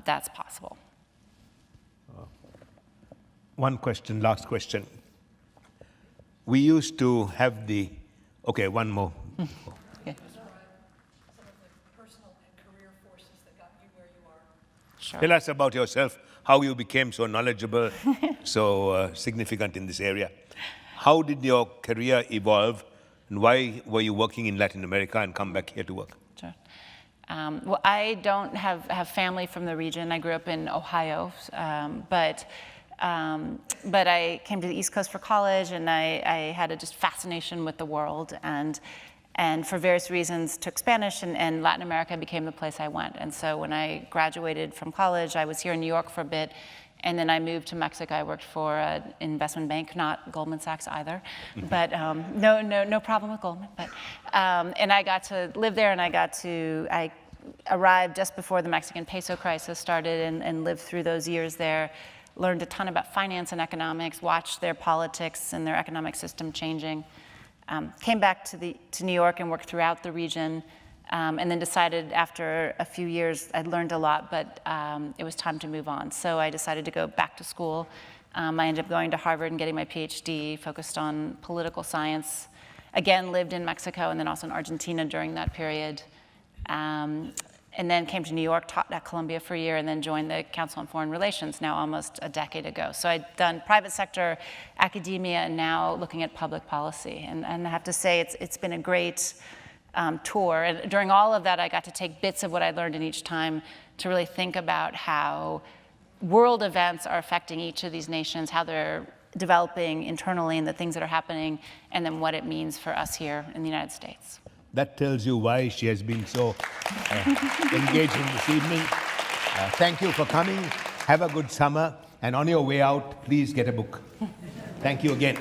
that's possible. One question, last question. We used to have one more. Yeah. Describe some of the personal and career forces that got you where you are. Sure. Tell us about yourself, how you became so knowledgeable, so significant in this area. How did your career evolve, and why were you working in Latin America and come back here to work? Sure. Well, I don't have family from the region. I grew up in Ohio, but I came to the East Coast for college, and I had a just fascination with the world, and for various reasons took Spanish, and Latin America became the place I went. And so when I graduated from college, I was here in New York for a bit, and then I moved to Mexico. I worked for an investment bank, not Goldman Sachs either, but no problem with Goldman. But and I got to live there, and I arrived just before the Mexican peso crisis started and lived through those years there. Learned a ton about finance and economics, watched their politics and their economic system changing. Came back to New York and worked throughout the region, and then decided after a few years, I'd learned a lot, but it was time to move on. So I decided to go back to school. I ended up going to Harvard and getting my PhD, focused on political science. Again, lived in Mexico and then also in Argentina during that period. And then came to New York, taught at Columbia for a year, and then joined the Council on Foreign Relations now almost a decade ago. So I'd done private sector, academia, and now looking at public policy. And I have to say, it's been a great tour. And during all of that, I got to take bits of what I learned in each time to really think about how world events are affecting each of these nations, how they're developing internally and the things that are happening, and then what it means for us here in the United States. That tells you why she has been so engaging this evening. Thank you for coming. Have a good summer. And on your way out, please get a book. Thank you again.